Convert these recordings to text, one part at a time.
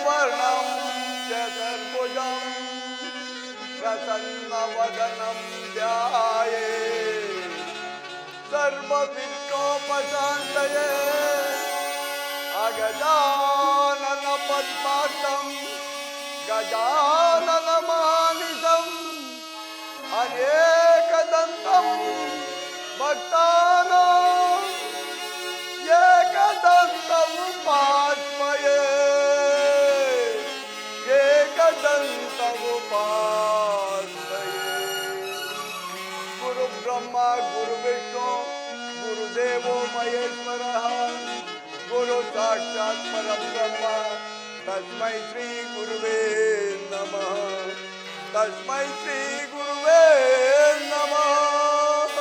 वर्णं चतुर्भुजं प्रसन्नवदनं ध्यायेत् सर्वविघ्नोपशान्तये अगजाननपद्मार्कं गजाननमानितं अनेकदन्तं भक्तानां एकदन्तमुपास्महे एकदन्तमुपास्महे। गुरुब्रह्मा गुरुविष्णु गुरुदेवो महेश्वरः गुरु साक्षात् परब्रह्म तस्मै श्री गुरुवे नमः तस्मै श्री गुरुवे नमः।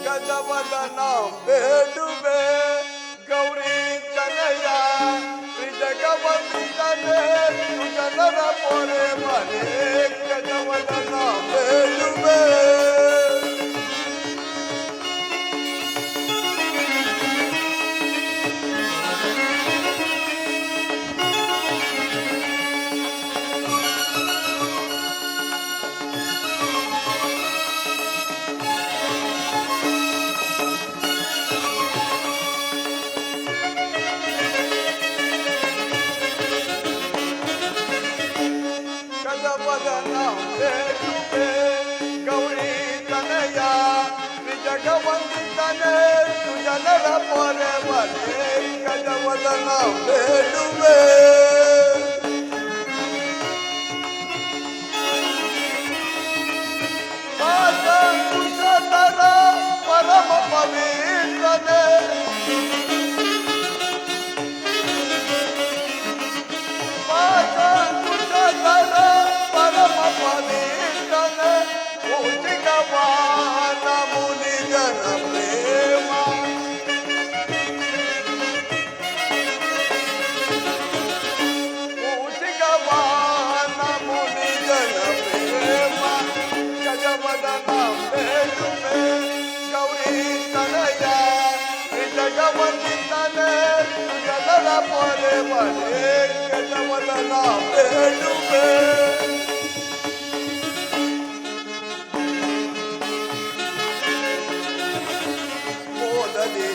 गजवदनं बेडुबे गौरी तनया त्रिजगवंदने सुजनर पोरे मरे गजवदनं बेडुबे गौरी तनया जगवंदने सुजनर पोरे मरे गजवदनं बेडुबे पाशंकुशधर परम पवित्रने पाशंकुशधर परम पवित्रने पूजितवान मुनिजन प्रेमा पूजितवान मुनिजन प्रेमा गजवदनं बेडुबे गौरी तनया जगवंदने सुजनर पोरे मरे गजवदनं बेडुबे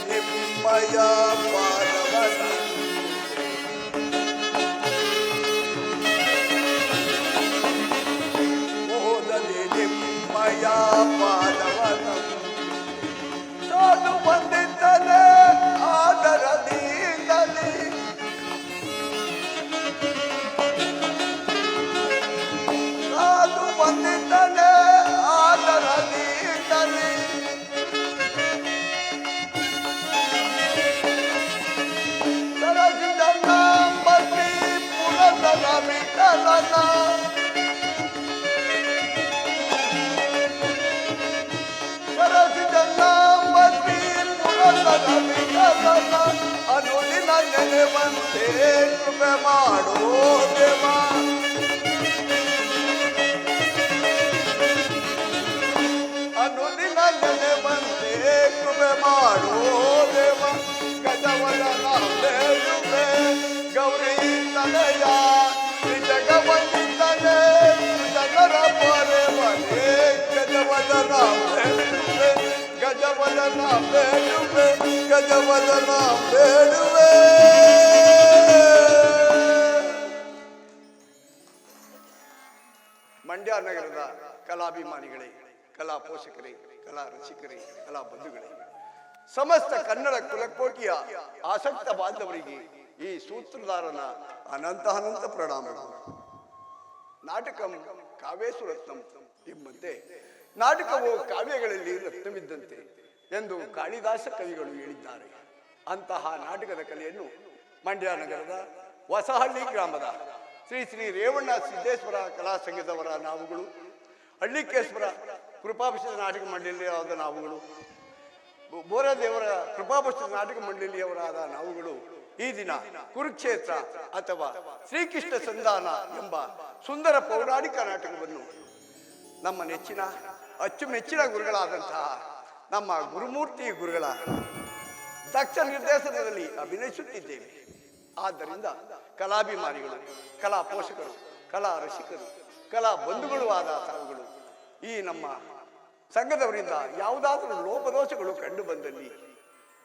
निम्मया पादवनं मोदने निम्मया पादवनं साधु ವಂದಿತನೆ ಆದರದಿಂದಲೇ ಸಾಧು ವಂದಿತನೆ ಆದರದಿಂದಲೇ ಅನುದಿನ ನೆನೆವಂತೆ ಕೃಪೆ ಮಾಡೋ ದೇವ ಅನುದಿನ ನೆನೆವಂತೆ ಕೃಪೆ ಮಾಡೋ ದೇವ ಗಜವದನ ಬೇಡುವೆ ಗೌರಿ ತನಯ ಜಗವಂದನೆ ಜನರ ಪೊರೆ ಮನೆ ಗಜವದನ ಬೇಡುವೆ ಗಜವದನ ಬೇಡುವೆ ಗಜವದನ ಬೇಡುವೆ. ಮಂಡ್ಯ ನಗರದ ಕಲಾಭಿಮಾನಿಗಳೇ, ಕಲಾ ಪೋಷಕರೇ, ಕಲಾ ರಸಿಕರೇ, ಕಲಾ ಬಂಧುಗಳೇ, ಸಮಸ್ತ ಕನ್ನಡ ಕುಲಕೋಟಿಯ ಆಸಕ್ತ ಬಾಂಧವರಿಗೆ ಈ ಸೂತ್ರಧಾರನ ಅನಂತ ಅನಂತ ಪ್ರಣಾಮಗಳು. ನಾಟಕಂ ಕಾವ್ಯೇಸು ರತ್ನಂ ಎಂಬಂತೆ ನಾಟಕವು ಕಾವ್ಯಗಳಲ್ಲಿ ರತ್ನವಿದ್ದಂತೆ ಎಂದು ಕಾಳಿದಾಸ ಕವಿಗಳು ಹೇಳಿದ್ದಾರೆ. ಅಂತಹ ನಾಟಕದ ಕಲೆಯನ್ನು ಮಂಡ್ಯ ನಗರದ ಹೊಸಹಳ್ಳಿ ಗ್ರಾಮದ ಶ್ರೀ ಶ್ರೀ ರೇವಣ್ಣ ಸಿದ್ದೇಶ್ವರ ಕಲಾ ಸಂಘದವರ ನಾವುಗಳು, ಹಳ್ಳಿಕೇಶ್ವರ ಕೃಪಾಪುಷ್ಪದ ನಾಟಕ ಮಂಡಳಿಯವರಾದ ನಾವುಗಳು, ಬೋರದೇವರ ಕೃಪಾಪುಷ್ಪದ ನಾಟಕ ಮಂಡಳಿಯವರಾದ ನಾವುಗಳು ಈ ದಿನ ಕುರುಕ್ಷೇತ್ರ ಅಥವಾ ಶ್ರೀಕೃಷ್ಣ ಸಂಧಾನ ಎಂಬ ಸುಂದರ ಪೌರಾಣಿಕ ನಾಟಕವನ್ನು ನಮ್ಮ ನೆಚ್ಚಿನ ಅಚ್ಚುಮೆಚ್ಚಿನ ಗುರುಗಳಾದಂತಹ ನಮ್ಮ ಗುರುಮೂರ್ತಿ ಗುರುಗಳ ದಕ್ಷ ನಿರ್ದೇಶನದಲ್ಲಿ ಅಭಿನಯಿಸುತ್ತಿದ್ದೇವೆ. ಆದ್ದರಿಂದ ಕಲಾಭಿಮಾನಿಗಳು, ಕಲಾ ಪೋಷಕರು, ಕಲಾ ರಸಿಕರು, ಕಲಾ ಬಂಧುಗಳು ಆದ ತಾವುಗಳು ಈ ನಮ್ಮ ಸಂಘದವರಿಂದ ಯಾವುದಾದರೂ ಲೋಪದೋಷಗಳು ಕಂಡು ಬಂದಲ್ಲಿ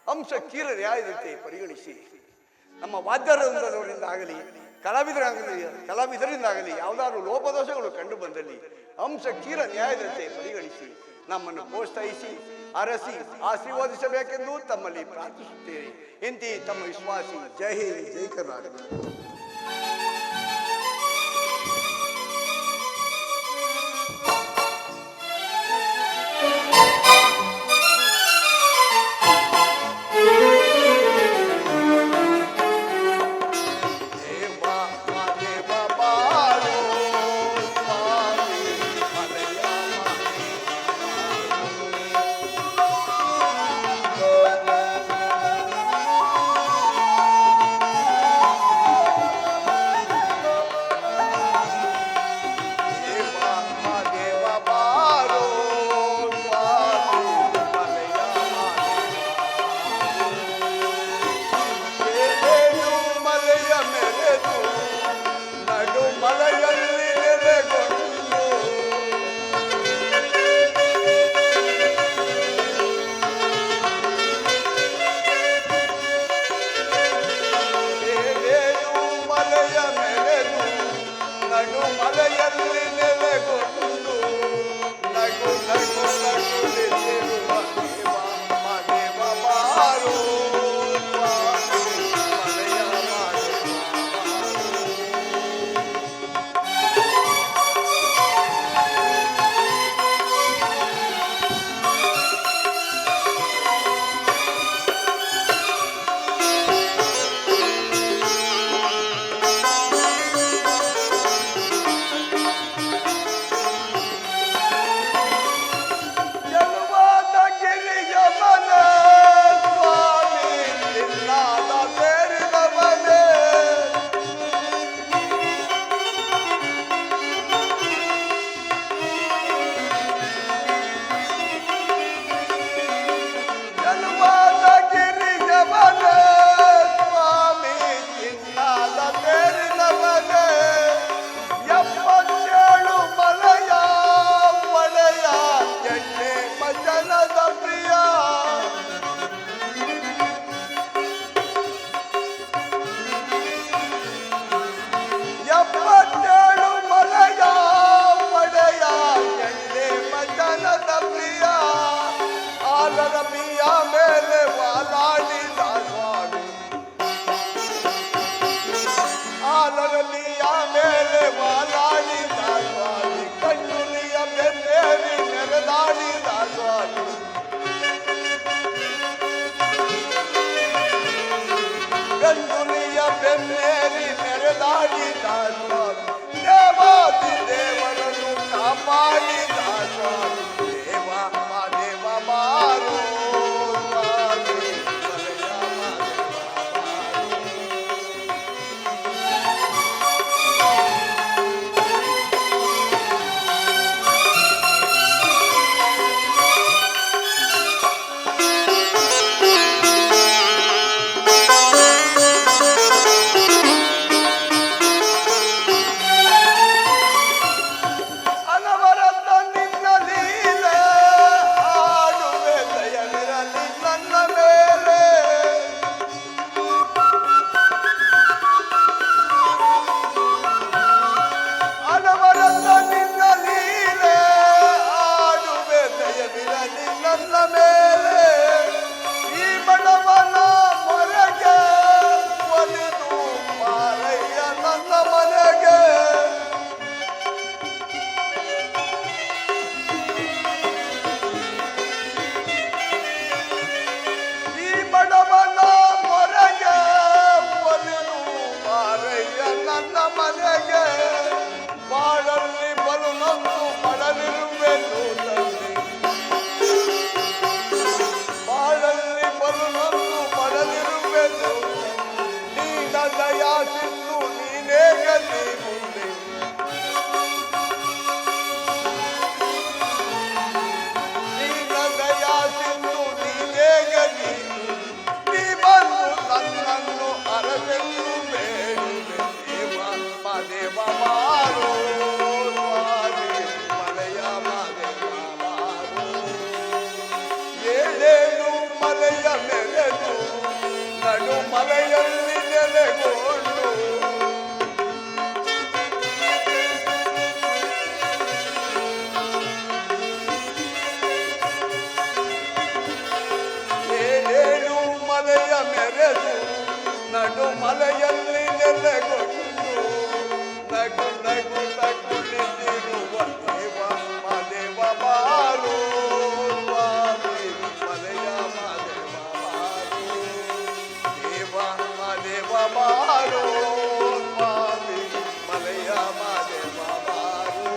ಅಂಶ ಕೀರ ನ್ಯಾಯದಂತೆ ಪರಿಗಣಿಸಿ, ನಮ್ಮ ವಾದ್ಯವೃಂದದವರಿಂದಾಗಲಿ ಕಲಾವಿದರಿಂದಾಗಲಿ ಯಾವುದಾದ್ರೂ ಲೋಪದೋಷಗಳು ಕಂಡು ಬಂದಲ್ಲಿ ಅಂಶ ಕೀರ ನ್ಯಾಯದಂತೆ ಪರಿಗಣಿಸಿ ನಮ್ಮನ್ನು ಪ್ರೋತ್ಸಾಹಿಸಿ ಅರಸಿ ಆಶೀರ್ವದಿಸಬೇಕೆಂದು ತಮ್ಮಲ್ಲಿ ಪ್ರಾರ್ಥಿಸುತ್ತೇನೆ. ಇಂತಿ ತಮ್ಮ ವಿಶ್ವಾಸಿ. ಜೈ ಹಿಂದ್, ಜೈ ಕರ್ನಾಟಕ. ನೆಲೆಗೊಂಡು ನಗು ನಗು ನಗು ನಿಂತಿರುವ ದೇವ ಮಾದೇವ ಬಾರೋ ಸ್ವಾಮಿ ಮಲೆಯ ಮಾದೇವ ಬಾರೋ ದೇವ ಮಾದೇವ ಬಾರೋ ಸ್ವಾಮಿ ಮಲೆಯ ಮಾದೇವ ಬಾರೋ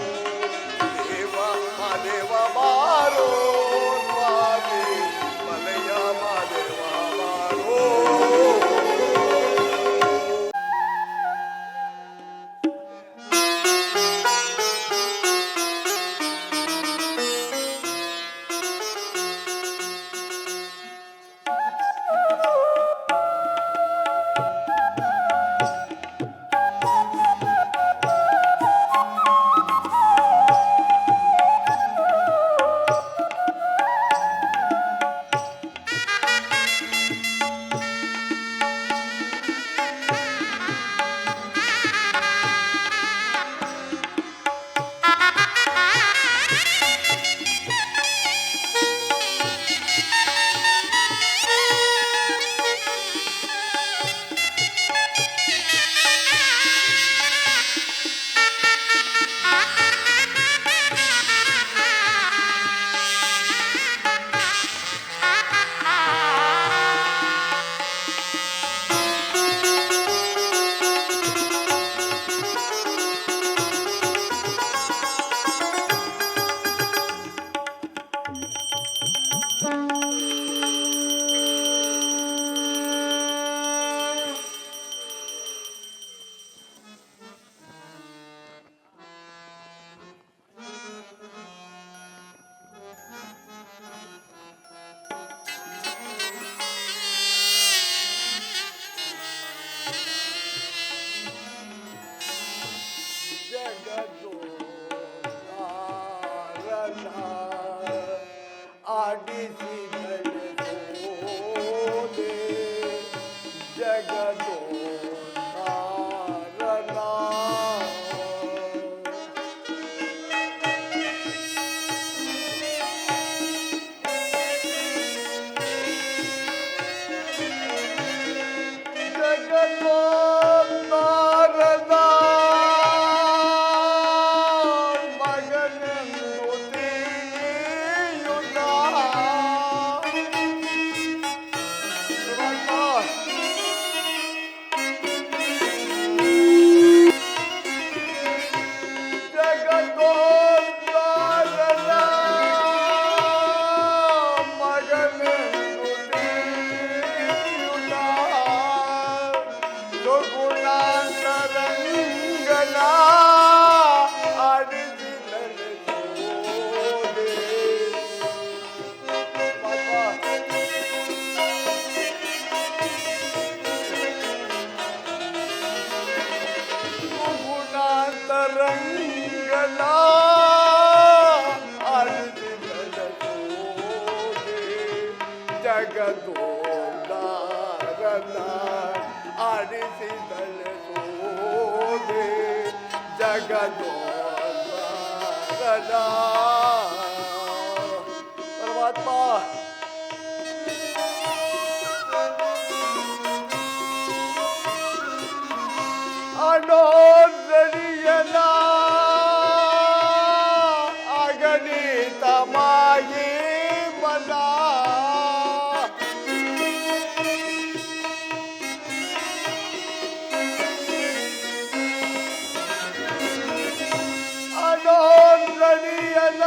ದೇವ ಮಾದೇವ ಬಾರೋ ಸ್ವಾಮಿ ಮಲೆಯ ಮಾದೇವ ಬಾರೋ. ಜಗದೋದಾರನ ಆಡಿಸಿದಳೆ ಸೋದೆ ಜಗದೋದಾರನ ಪರಮಾತ್ಮ ಅನೋದರಿಯನ ಅಗಣಿತ ಮಾಯೆ ಮನ ಅನೋದರಿಯನ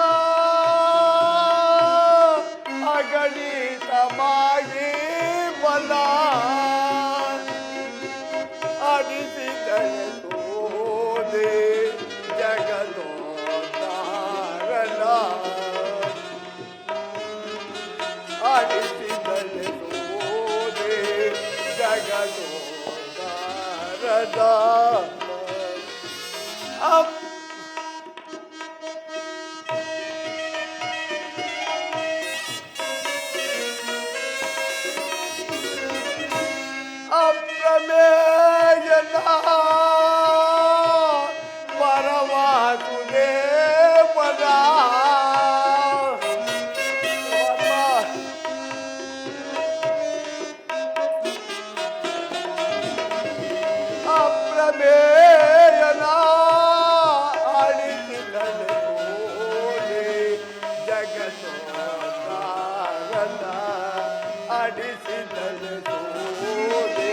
ಆಡಿಸಿದಳು ಸೋದೆ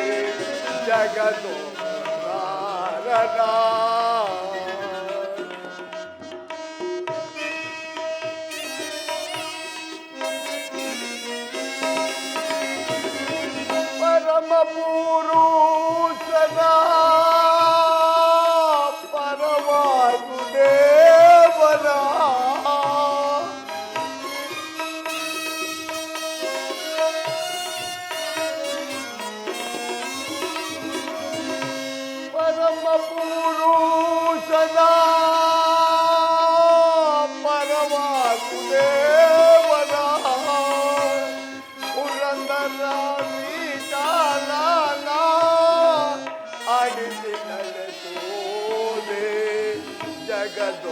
ಜಗದೋದ್ಧಾರನ. ಪರಮ ಪುರುಷನ ಪರವಾಸುದೇವನ ಪರಮ ಪುರುಷನ ಪರವಾಸುದೇವನ ಪುರಂದರ ವಿಠಲನ ಆಡಿಸಿದಳು ಸೋದೆ ಜಗದೋದ್ಧಾರನ.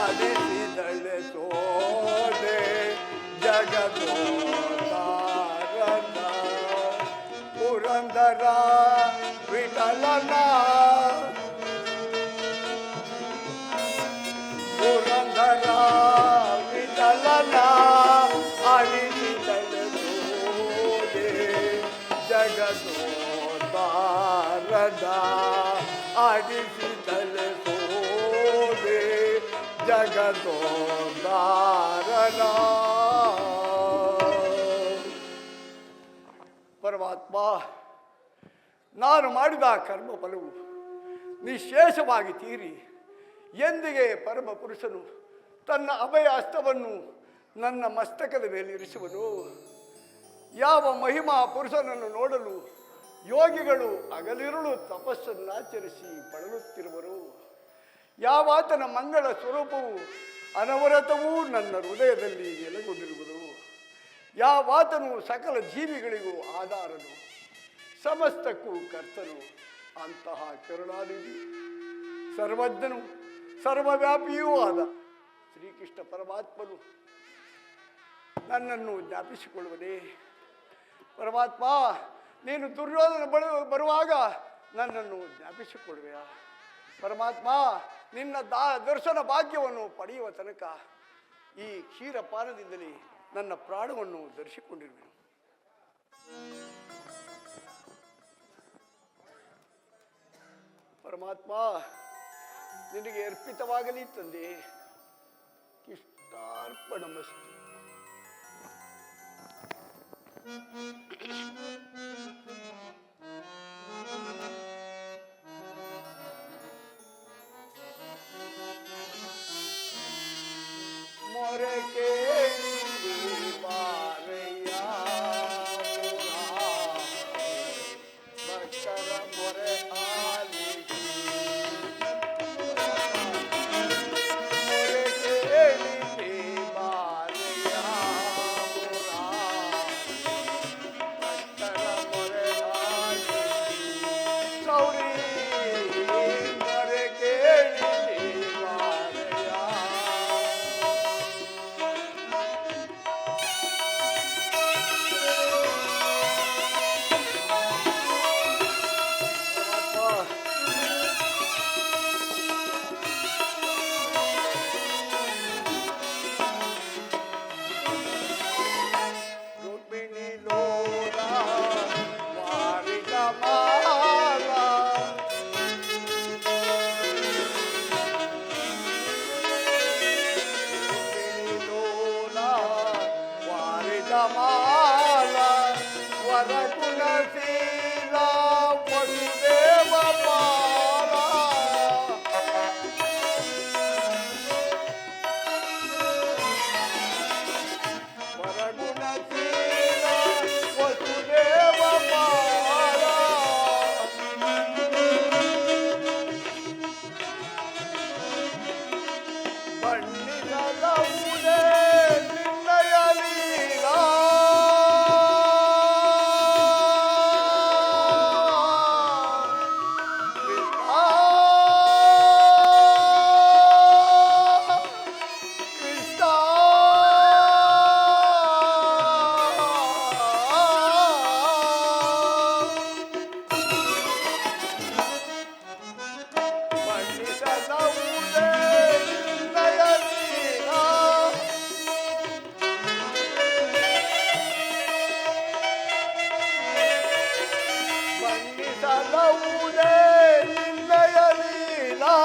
ಆಡಿಸಿದಳು ಸೋದೆ ಜಗದೋದ್ಧಾರನ. ಪುರಂದರ ವಿಠಲನ ಪುರಂದರ ವಿಠಲನ ಆಡಿಸಿದಳು ಸೋದೆ ಜಗದೋದ್ಧಾರನ. ಆಡಿಸಿದಳು ಸೋದೆ ಜಗದೋದ್ಧಾರನ. ಪರಮಾತ್ಮ, ನಾನು ಮಾಡಿದ ಕರ್ಮ ಫಲವು ನಿಶೇಷವಾಗಿ ತೀರಿ ಎಂದಿಗೆ ಪರಮ ಪುರುಷನು ತನ್ನ ಅಭಯ ಹಸ್ತವನ್ನು ನನ್ನ ಮಸ್ತಕದ ಮೇಲೆ ಇರಿಸುವನು? ಯಾವ ಮಹಿಮಾ ಪುರುಷನನ್ನು ನೋಡಲು ಯೋಗಿಗಳು ಹಗಲಿರುಳು ತಪಸ್ಸನ್ನಾಚರಿಸಿ ಬಳಲುತ್ತಿರುವರು? ಯಾವಾತನ ಮಂಗಳ ಸ್ವರೂಪವು ಅನವರತವೂ ನನ್ನ ಹೃದಯದಲ್ಲಿ ನೆಲೆಗೊಂಡಿರುವುದು? ಯಾವಾತನು ಸಕಲ ಜೀವಿಗಳಿಗೂ ಆಧಾರನು, ಸಮಸ್ತಕ್ಕೂ ಕರ್ತನು, ಅಂತಹ ಕರುಣಾನಿಧಿ ಸರ್ವಜ್ಞನು ಸರ್ವವ್ಯಾಪಿಯೂ ಆದ ಶ್ರೀಕೃಷ್ಣ ಪರಮಾತ್ಮನು ನನ್ನನ್ನು ಜ್ಞಾಪಿಸಿಕೊಳ್ಳುವನೇ? ಪರಮಾತ್ಮ, ನೀನು ದುರ್ಯೋಧನ ಬರುವಾಗ ನನ್ನನ್ನು ಜ್ಞಾಪಿಸಿಕೊಳ್ಳುವೆಯಾ? ಪರಮಾತ್ಮ, ನಿನ್ನ ದರ್ಶನ ಭಾಗ್ಯವನ್ನು ಪಡೆಯುವ ತನಕ ಈ ಕ್ಷೀರಪಾನದಿಂದಲೇ ನನ್ನ ಪ್ರಾಣವನ್ನು ಧರಿಸಿಕೊಂಡಿರುವೆನು. ಪರಮಾತ್ಮ, ನಿನಗೆ ಅರ್ಪಿತವಾಗಲಿ ತಂದೆ. ಕೃಷ್ಣಾರ್ಪಣಮಸ್ತು. ಮೊರಕೆ ಭಕ್ತರ ಮೊರೆ ಆಲಿಸಿ ಒಲವುದೇ ನಿನ್ನಯ ಲೀಲಾ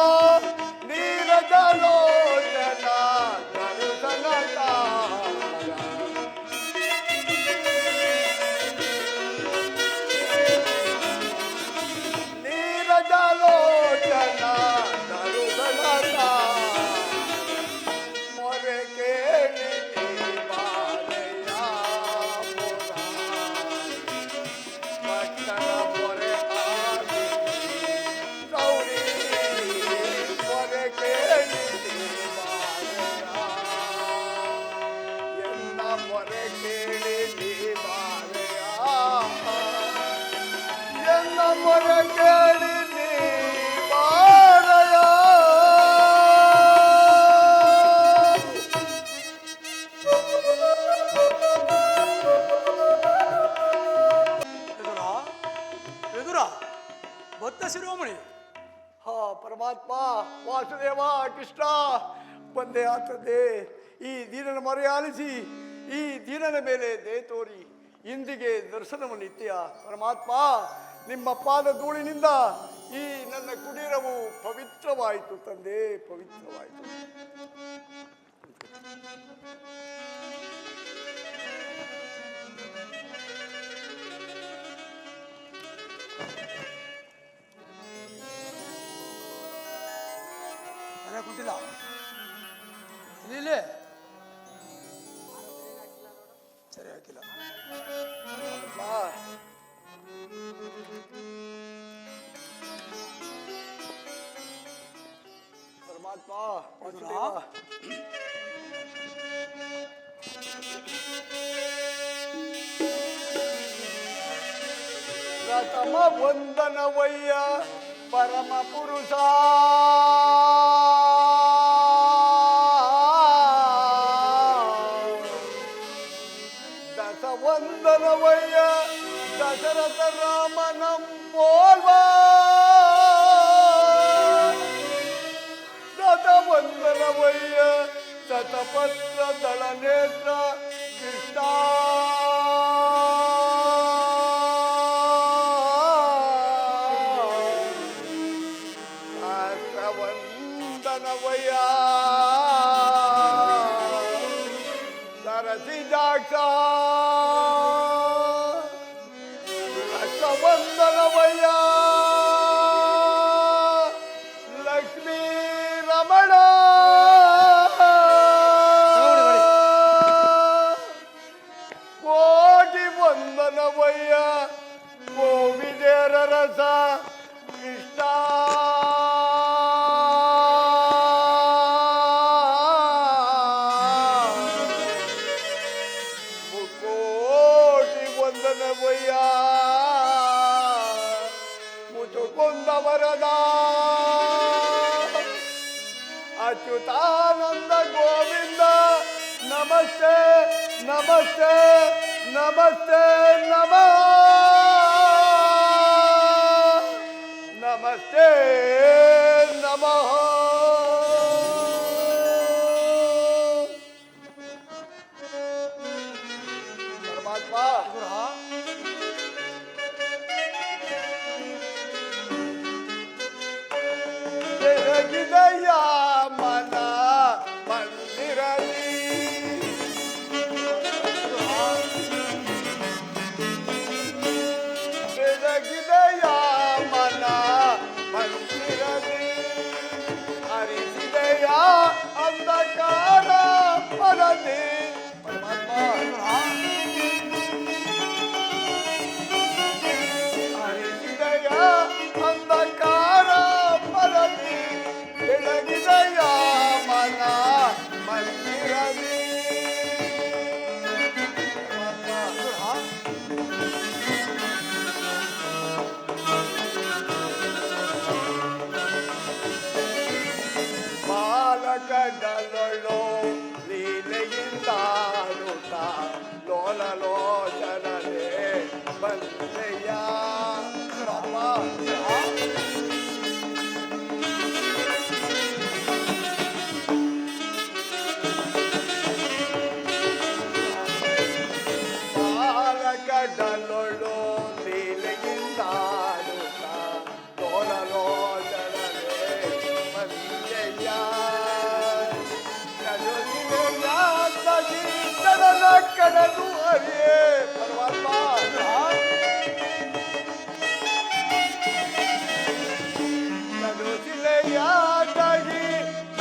ನೀರಜ ಲೋಚನ ದರ್ಶನ ತಾರ ನೀರಜ ಲೋಚನ ದರ್ಶನ ತಾರ ಮೊರೆ ಕೇಳಿ ಬಾಲೆಯ ಪಟ್ಟಣ ಮೊರೆ ಆಗಿ ಗೌರಿ ಮೊರೆ ಕೇಳಿ ಬಾಲೆಯ ಎನ್ನ ಮೊರೆ ಕೇಳಿ ಬಾಲೆಯ ಎನ್ನ ಮೊರೆ ಕೇಳಿ ಬಾಲೆಯ ಎದುರ ಭಕ್ತ ಶಿರೋಮಣಿ. ಹಾ ಪರಮಾತ್ಮ ವಾಸುದೇವ ಕೃಷ್ಣ ಬಂದೆ ಆತದೆ. ಈ ದೀನನ ಮೊರೆ ಆಲಿಸಿ ಈ ದೀನನ ಮೇಲೆ ದಯ ತೋರಿ ಇಂದಿಗೆ ದರ್ಶನವನ್ನು ನಿತ್ಯ. ಪರಮಾತ್ಮ ನಿಮ್ಮ ಪಾದ ಧೂಳಿನಿಂದ ಈ ನನ್ನ ಕುಟೀರವು ಪವಿತ್ರವಾಯಿತು ತಂದೆ, ಪವಿತ್ರವಾಯಿತು. ಮನೆ ಕುಂಟಿಲ್ಲ ಇಲ್ಲಿ ಸರಿ ಹಾಕಿಲ್ಲ. ಪರಮಾತ್ಮ ಪ್ರಥಮ ವಂದನವಯ್ಯ ಪರಮ ಪುರುಷ ದಶ ವಂದನವಯ್ಯ ದಶರಥ ರಾಮನಂ ಪೋಲ್ವಾ ದಶ ವಂದನವಯ್ಯ ಶತಪತ್ರ ದಳ ನೇತ್ರ ಕೃಷ್ಣ ವಂದನವಯ್ಯ ಸರಸಿಜಾಕ್ಷ ವಂದನವಯ್ಯ ಲಕ್ಷ್ಮೀ ರಮಣ ಕೋಟಿ ವಂದನವಯ್ಯ ಗೋವಿದೇರ ರಸ ಕೃಷ್ಣ ಮುಕೋಟಿ ವಂದನವಯ್ಯ ಮುಚುಕುಂದ ವರದ ಅಚ್ಯುತಾನಂದ ಗೋವಿಂದ ನಮಸ್ತೆ ನಮಸ್ತೆ ನಮಸ್ತೆ ನಮಃ ನಮಸ್ತೆ ನಮಃ. ಪರಮಾತ್ಮ ಬೆಳಗಿದೆಯ ಮನ ಮಂದಿರಲಿ ಬೆಳಗಿದೆಯ ಮನ ಮಂದಿರಲಿ ಹರಿಸಿದೆಯ ಅಂಧಕಾರ ಪರದಿ. ಪರಮಾತ್ಮ ಹರಿಸಿದೆಯ ಅಂಧಕಾರ ಪರದಿ ಬೆಳಗಿದೆಯ ಮನ ಮಂದಿರಲಿ. ಬಾಲಕಡಲೊಳು ಲೀಲೆಯಿಂದಾಡುತ್ತ ಲೋಲಲೋಚನದೆ ಬಂದೆಯ ಬಾಲಕಡಲೊಳು ಲೀಲೆಯಿಂದಾಡುತ್ತ ಕಡಲು ಹರಿಯೇ ಪರಮಾತ್ಮ. ಶಿಲೆಯಾಗಿ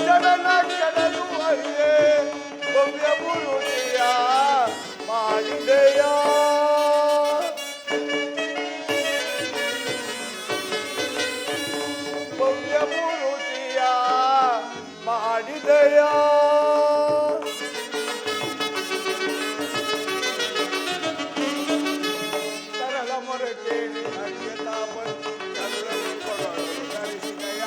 ಜನನ ಕಡಲು ಹರಿಯೇ ಭವ್ಯ ಮೂರುತಿಯ ಮಾಡಿದೆಯ. ಭವ್ಯ ಮೂರುತಿಯ ಮಾಡಿದೆಯ. ಸರಳ ಮೊರೆ ಕೇಳಿ ಹರಿಯತ ಬಂದು ಕರುಳಲ್ಲಿ ಕೊಡಲು ಧರಿಸಿದೆಯ.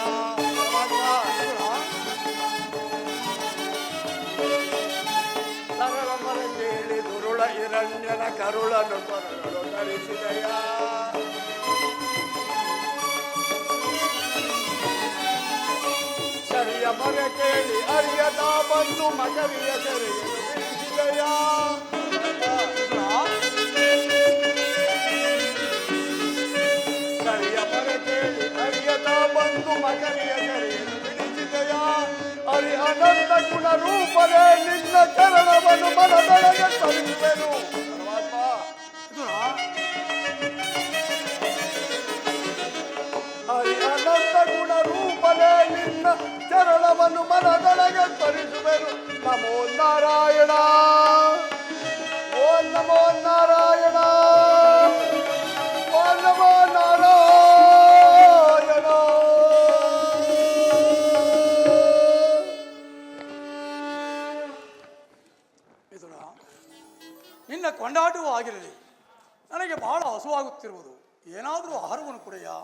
ಸರಳ ಮೊರೆ ಕೇಳಿ ದುರುಳ ಹಿರಣ್ಯನ ಕರುಳನ್ನು ಕೊರಳು ಧರಿಸಿದೆಯ. ಸರಿಯ ಮೊರೆ ಕೇಳಿ ಹರಿಯತ ಬಂದು ಮಕರಿಯ ಸೆರೆಯನ್ನು ಬಿಡಿಸಿದೆಯ. ಸರಿಯ ಮೊರೆ ಕೇಳಿ ಹರಿಯತ ಬಂದು ಮಕರಿಯ ಸೆರೆಯನ್ನು ಬಿಡಿಸಿದೆಯ. ಹರಿ ಅನಂತ ಗುಣ ರೂಪವೇ ನಿನ್ನ ಚರಣವನ್ನು ಮನದೊಳಗೆ ತರಿಸುವೆನು. ಹರಿ ಅನಂತ ಗುಣ ರೂಪವೇ ನಿನ್ನ ಚರಣವನ್ನು ಮನದೊಳಗೆ ತರಿಸುವೆನು. ನಮೋ ನಾರಾಯಣ, ಓಂ ನಮೋ ನಾರಾಯಣ, ಓಂ ನಮೋ ನಾರಾಯಣ. ಮಿಥುನ, ನಿನ್ನ ಕೊಂಡಾಟವೂ ಆಗಿರಲಿ. ನನಗೆ ಬಹಳ ಹಸುವಾಗುತ್ತಿರುವುದು. ಏನಾದರೂ ಆಹಾರವನ್ನು ಕೊಡೆಯಾ?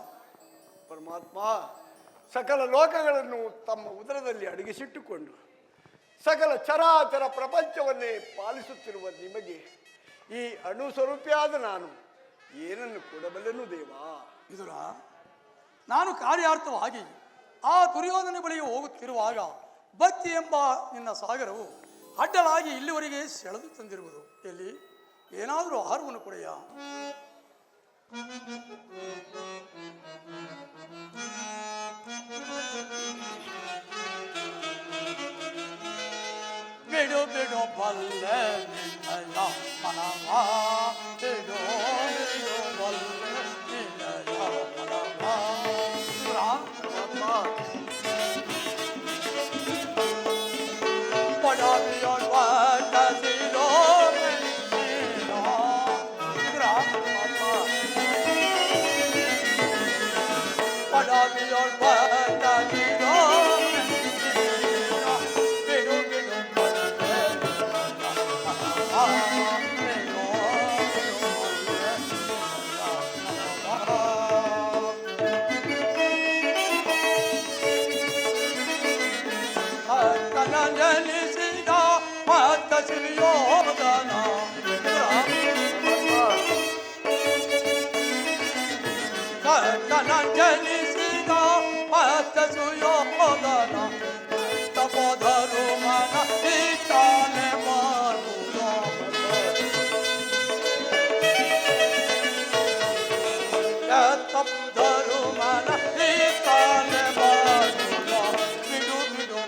ಪರಮಾತ್ಮ, ಸಕಲ ಲೋಕಗಳನ್ನು ತಮ್ಮ ಉದರದಲ್ಲಿ ಅಡಗಿಸಿಟ್ಟುಕೊಂಡು ಸಕಲ ಚರಾಚರ ಪ್ರಪಂಚವನ್ನೇ ಪಾಲಿಸುತ್ತಿರುವ ನಿಮಗೆ ಈ ಅಣುಸ್ವರೂಪಿಯಾದ ನಾನು ಏನನ್ನು ಕೊಡಬಲ್ಲೆನು ದೇವಾ? ಮಿಥುನ, ನಾನು ಕಾರ್ಯಾರ್ಥವಾಗಿ ಆ ದುರ್ಯೋಧನ ಬಳಿಗೆ ಹೋಗುತ್ತಿರುವಾಗ ಭಕ್ತಿ ಎಂಬ ನಿನ್ನ ಸಾಗರವು ಅಡ್ಡಲಾಗಿ ಇಲ್ಲಿವರೆಗೆ ಸೆಳೆದು ತಂದಿರುವುದು. ಎಲ್ಲಿ ಏನಾದರೂ ಆಹಾರವನ್ನು ಕೊಡೆಯಾ? ಬಿಡು ಬಿಡು ಬಲ್ಲೆ ನಿನ್ನಯ ಮನವ, ಬಿಡು ಬಿಡು ಬಲ್ಲೆ ನಿನ್ನಯ ಮನವ. ಪಡವಿಯೊಳ್ ವಂದಿಸಿರೋ ಮೆಲ್ಲಿನೋ. ಪಡವಿಯೊಳ್ ವಂದಿಸಿರೋ ಮೆಲ್ಲಿನೋ. ಬಿಡು ಬಿಡು ಬಲ್ಲೆ ಬಿಡು ಬಿಡು ಬಲ್ಲೆ ಜನಿಸಿದ ಮತ್ತ ಸುಯೋಧನ. ಜನಿಸಿದ ಮತ್ತ ಸುಯೋಧನ. ತಪೋಧರು ಮನ ಇಷ್ಟಾನೆ ಮಾಡುವ. ತಪೋಧರು ಮನ ಇಷ್ಟಾನೆ ಮಾಡುವ. ಬಿಡು ಬಿಡು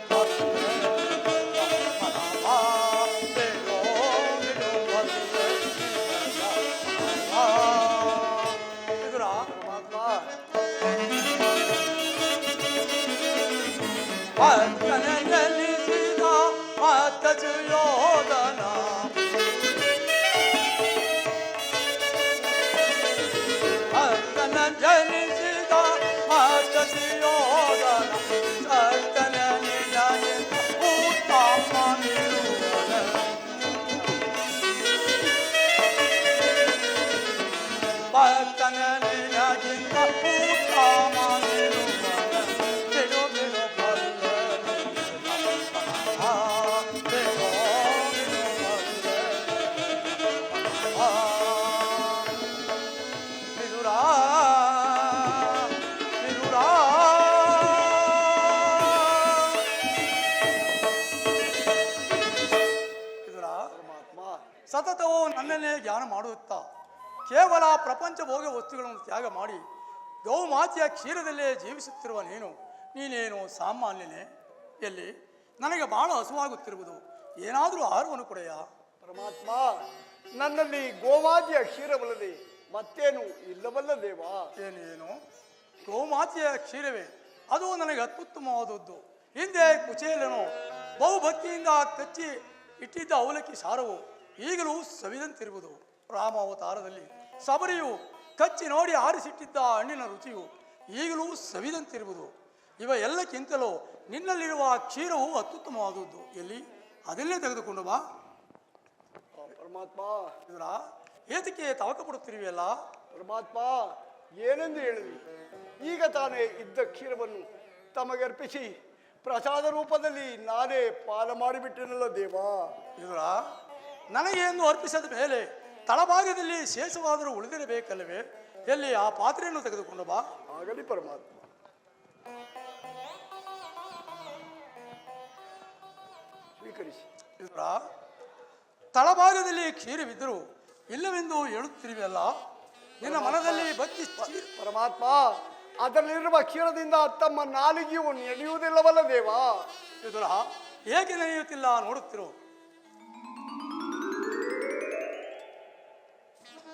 ಜನಿಸಿದ ಮತ್ತ ಸುಯೋಧನ. ಜನಿಸಿದ ಮತ್ತ ಸುಯೋಧನ. ಸತ್ತನ ನಿನಗೆ ಉತ್ತಮ ನಿರುವನ. ಭಕ್ತನ ನಿನಗಿಂತ ಉತ್ತಮ ನಿರುವನ. ಬಿಡು ಬಿಡು ಬಲ್ಲೆ ಬಿಡು ಬಿಡು ಬಲ್ಲೆ ಬಿದುರಾ ಬಿದುರಾ. ಬಿದುರಾ, ಸತತವು ನನ್ನನ್ನೇ ಧ್ಯಾನ ಮಾಡುತ್ತಾ ಕೇವಲ ಪ್ರಪಂಚ ಭೋಗ ವಸ್ತುಗಳನ್ನು ತ್ಯಾಗ ಮಾಡಿ ಗೌಮಾತೆಯ ಕ್ಷೀರದಲ್ಲೇ ಜೀವಿಸುತ್ತಿರುವ ನೀನೇನು ಸಾಮಾನ್ಯನೇ? ಎಲ್ಲಿ ನನಗೆ ಬಹಳ ಹಸುವಾಗುತ್ತಿರುವುದು. ಏನಾದರೂ ಆಹಾರವನ್ನು ಕೊಡೆಯಾ? ಪರಮಾತ್ಮ, ನನ್ನಲ್ಲಿ ಗೋಮಾತೆಯ ಕ್ಷೀರವಲ್ಲದೆ ಮತ್ತೇನು ಇಲ್ಲವಲ್ಲ ದೇವಾ. ಏನು ಗೋಮಾತೆಯ ಕ್ಷೀರವೇ? ಅದು ನನಗೆ ಅತ್ಯುತ್ತಮವಾದದ್ದು. ಹಿಂದೆ ಕುಚೇಲನು ಬಹುಭಕ್ತಿಯಿಂದ ಕಚ್ಚಿ ಇಟ್ಟಿದ್ದ ಅವಲಕ್ಕಿ ಸಾರವು ಈಗಲೂ ಸವಿದಂತಿರುವುದು. ರಾಮಾವತಾರದಲ್ಲಿ ಸಬರಿಯು ಕಚ್ಚಿ ನೋಡಿ ಆರಿಸಿಟ್ಟಿದ್ದ ಹಣ್ಣಿನ ರುಚಿಯು ಈಗಲೂ ಸವಿದಂತಿರುವುದು. ಇವ ಎಲ್ಲಕ್ಕಿಂತಲೂ ನಿನ್ನಲ್ಲಿರುವ ಕ್ಷೀರವು ಅತ್ಯುತ್ತಮವಾದದ್ದು. ಎಲ್ಲಿ ಅದನ್ನೇ ತೆಗೆದುಕೊಂಡು ಬಾ. ಪರಮಾತ್ಮ, ಇದರ ಏತಕ್ಕೆ ತವಕ ಪಡುತ್ತಿರುವೆಯಲ್ಲ? ಪರಮಾತ್ಮ, ಏನೆಂದು ಹೇಳಿದ್ವಿ? ಈಗ ತಾನೇ ಇದ್ದ ಕ್ಷೀರವನ್ನು ತಮಗೆ ಅರ್ಪಿಸಿ ಪ್ರಸಾದ ರೂಪದಲ್ಲಿ ನಾನೇ ಪಾಲ ಮಾಡಿಬಿಟ್ಟೆನಲ್ಲ ದೇವಾ. ಇದರ ನನಗೆ ಎಂದು ಅರ್ಪಿಸಿದ ಮೇಲೆ ತಳಭಾಗದಲ್ಲಿ ಶೇಷವಾದರೂ ಉಳಿದಿರಬೇಕಲ್ಲವೇ? ಎಲ್ಲಿ ಆ ಪಾತ್ರೆಯನ್ನು ತೆಗೆದುಕೊಂಡು ಬಾ. ಆಗಲಿ ಪರಮಾತ್ಮ. ಸ್ವೀಕರಿಸಿ. ಇದರ ತಳಭಾಗದಲ್ಲಿ ಕ್ಷೀರವಿದ್ದರೂ ಇಲ್ಲವೆಂದು ಹೇಳುತ್ತಿರುವೆಯಲ್ಲ? ನಿನ್ನ ಮನದಲ್ಲಿ ಭಕ್ತಿ ಪರಮಾತ್ಮ, ಅದರಲ್ಲಿರುವ ಕ್ಷೀರದಿಂದ ತಮ್ಮ ನಾಲಿಗೆಯು ನಡೆಯುವುದಿಲ್ಲವಲ್ಲ ದೇವಾ. ಇದರ ಏಕೆ ನಡೆಯುತ್ತಿಲ್ಲ ನೋಡುತ್ತಿರು.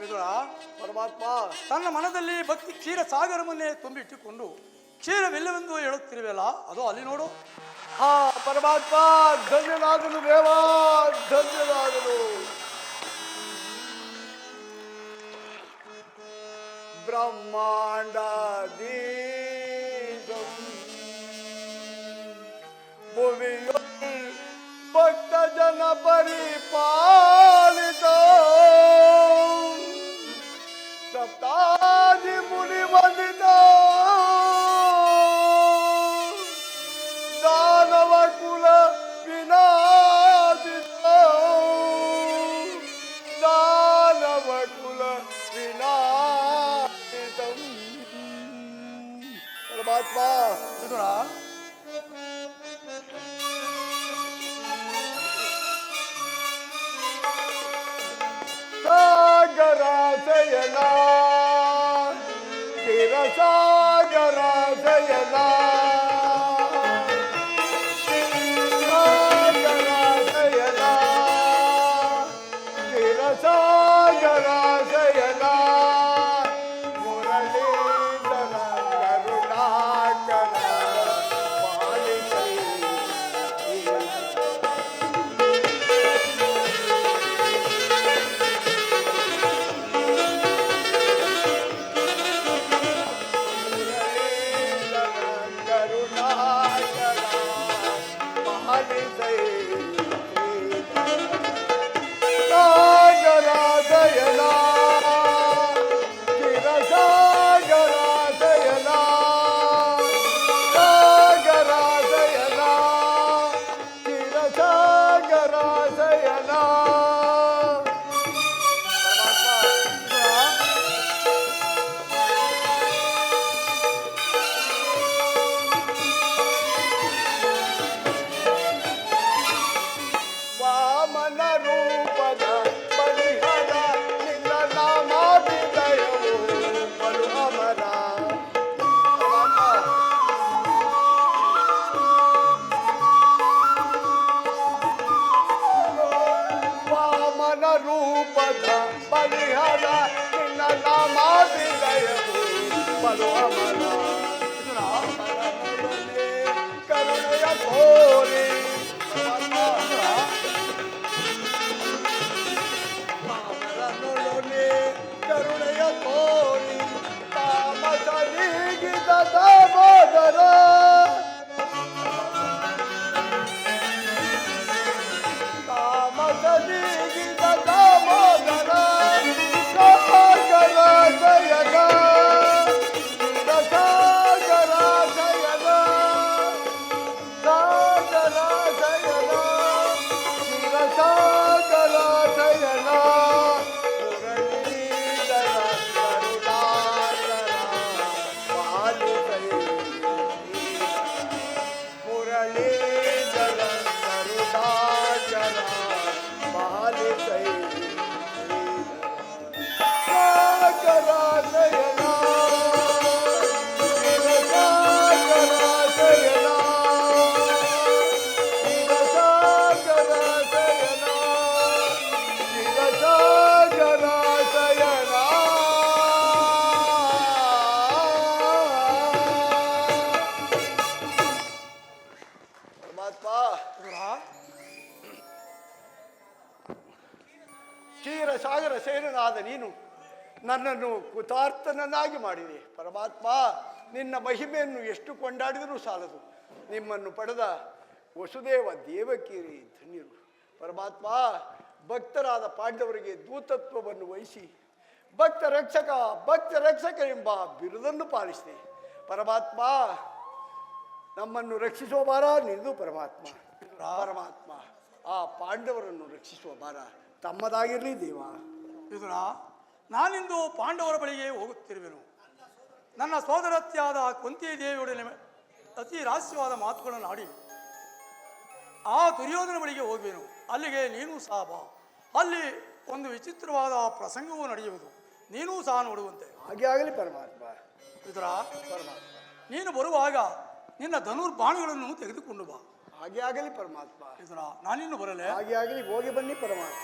ಇದರ ಪರಮಾತ್ಮ, ತನ್ನ ಮನದಲ್ಲಿ ಭಕ್ತಿ ಕ್ಷೀರ ಸಾಗರವನ್ನೇ ತುಂಬಿಟ್ಟುಕೊಂಡು ಕ್ಷೀರವಿಲ್ಲವೆಂದು ಹೇಳುತ್ತಿರುವೆಯಲ್ಲ, ಅದು ಅಲ್ಲಿ ನೋಡು. ಹಾ ಪರಮಾತ್ಮ, ಧನ್ಯನಾದನು ದೇವಾ, ಧನ್ಯನಾದನು. ಬ್ರಹ್ಮಾಂಡಾದಿ ಭುವಿಯಲ್ಲಿ ಭಕ್ತ ಜನ ಪರಿಪಾಲಿತ ಸಪ್ತಾದಿ ಮುನಿ ವಂದಿತ ದಾನವ ಕುಲ ವಿನಾಶಿತ ದಾನವ ಕುಲ ವಿನಾಶಿತ. ಪರಮಾತ್ಮ, ಇದರ ಸಾಗರಾಶಯನ ಕ್ಷೀರಸಾಗರಾಶಯನ ಸಾಗರಾಶಯನ ಕ್ಷೀರಸಾಗರಾಶಯನ ಮುರಳೀಧರ ಕರುಣಾಕರ ಪಾಲಿಸಿ. ವಾಮನ ರೂಪದ ಬಲಿಹರ ನಿನ್ನ ನಾಮಾಭಿದಯವು ಬಲು ಅಮರ. ವಾಮನ ರೂಪದ ಬಲಿಹರ ನಿನ್ನ ನಾಮಾಭಿದಯವು ಬಲು ಅಮರ. ಕರುಣೆಯ ಕೋರಿ ಕರುಣೆಯ ಕೋರಿ ತಾಮಸ ನೀಗಿದ ದಾಮೋದರ ತಾಮಸ ನೀಗಿದ ದಾಮೋದರ ಸಾಗರ ಜಯಗ ದೀನನಾದ ನೀನು ನನ್ನನ್ನು ಕೃತಾರ್ಥನನ್ನಾಗಿ ಮಾಡಿದೆ. ಪರಮಾತ್ಮ, ನಿನ್ನ ಮಹಿಮೆಯನ್ನು ಎಷ್ಟು ಕೊಂಡಾಡಿದರೂ ಸಾಲದು. ನಿಮ್ಮನ್ನು ಪಡೆದ ವಸುದೇವ ದೇವಕಿಯರೇ ಧನ್ಯರು. ಪರಮಾತ್ಮ, ಭಕ್ತರಾದ ಪಾಂಡವರಿಗೆ ದೂತತ್ವವನ್ನು ವಹಿಸಿ ಭಕ್ತ ರಕ್ಷಕ ಎಂಬ ಬಿರುದನ್ನು ಪಾಲಿಸಿದೆ. ಪರಮಾತ್ಮ, ನಮ್ಮನ್ನು ರಕ್ಷಿಸುವ ಭಾರ ನಿಂದು. ಪರಮಾತ್ಮ, ಆ ಪಾಂಡವರನ್ನು ರಕ್ಷಿಸುವ ಭಾರ ತಮ್ಮದಾಗಿರಲಿ ದೇವ. ವಿದುರ, ನಾನಿಂದು ಪಾಂಡವರ ಬಳಿಗೆ ಹೋಗುತ್ತಿರುವೆನು. ನನ್ನ ಸೋದರತ್ಯಾದ ಕುಂತಿ ದೇವಿಯೊಡನೆ ಅತಿ ರಹಸ್ಯವಾದ ಮಾತುಗಳನ್ನು ಆಡಿ ಆ ದುರ್ಯೋಧನ ಬಳಿಗೆ ಹೋಗುವೆನು. ಅಲ್ಲಿಗೆ ನೀನು ಸಹ ಬಾ. ಅಲ್ಲಿ ಒಂದು ವಿಚಿತ್ರವಾದ ಪ್ರಸಂಗವೂ ನಡೆಯುವುದು, ನೀನೂ ಸಹ ನೋಡುವಂತೆ. ಹಾಗೆ ಆಗಲಿ ಪರಮಾತ್ಮ. ವಿದುರ, ನೀನು ಬರುವಾಗ ನಿನ್ನ ಧನುರ್ಬಾಣಗಳನ್ನು ತೆಗೆದುಕೊಂಡು ಬಾ. ಹಾಗೆ ಆಗಲಿ ಪರಮಾತ್ಮ. ವಿದುರ, ನಾನಿನ್ನು ಬರಲೇ? ಹಾಗೆ ಆಗಲಿ, ಹೋಗಿ ಬನ್ನಿ ಪರಮಾತ್ಮ.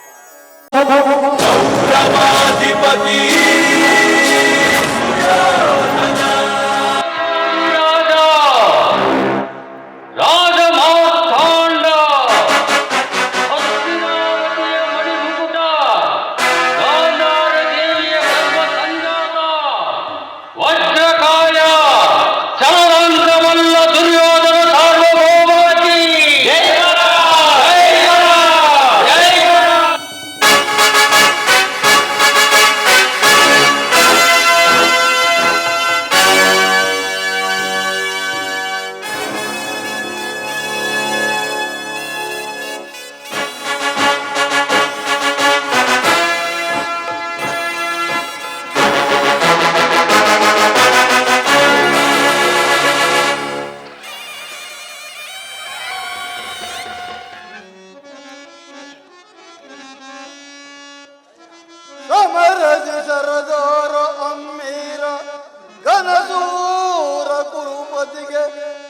ಶರದೋರ ಅಮ್ಮೀರ ಘನಸೂರ ಕುರುಪತಿಗೆ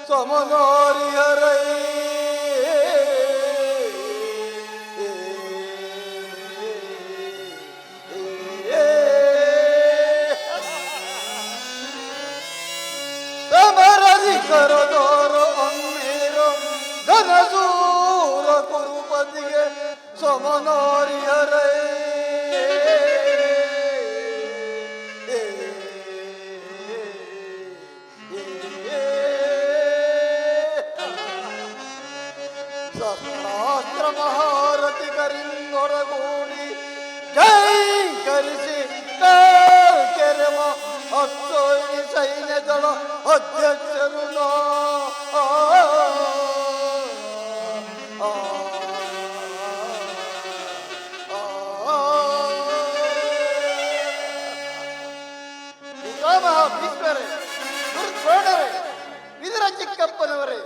ಸಮನಾರಿಯರೈ ಸಮರದಿ ಶರದೋರ ಅಮ್ಮೀರ ಘನಸೂರ ಕುರುಪತಿಗೆ ಸಮನಾರಿಯರೈ ಶಸ್ತ್ರಾಸ್ತ್ರ ಮಹಾರಥಿ ಕರಿಂದೊಡಗೂಡಿ ಜೈಕರಿಸಿ ಕೆರೆವ ಅಕ್ಷೋಹಿಣಿ ಸೈನ್ಯದಳ ಅಧ್ಯಕ್ಷರು ಭೀಷ್ಮರೇ, ದುರ್ದ್ರೋಣರೇ, ಇದರ ಚಿಕ್ಕಪ್ಪನವರೇ,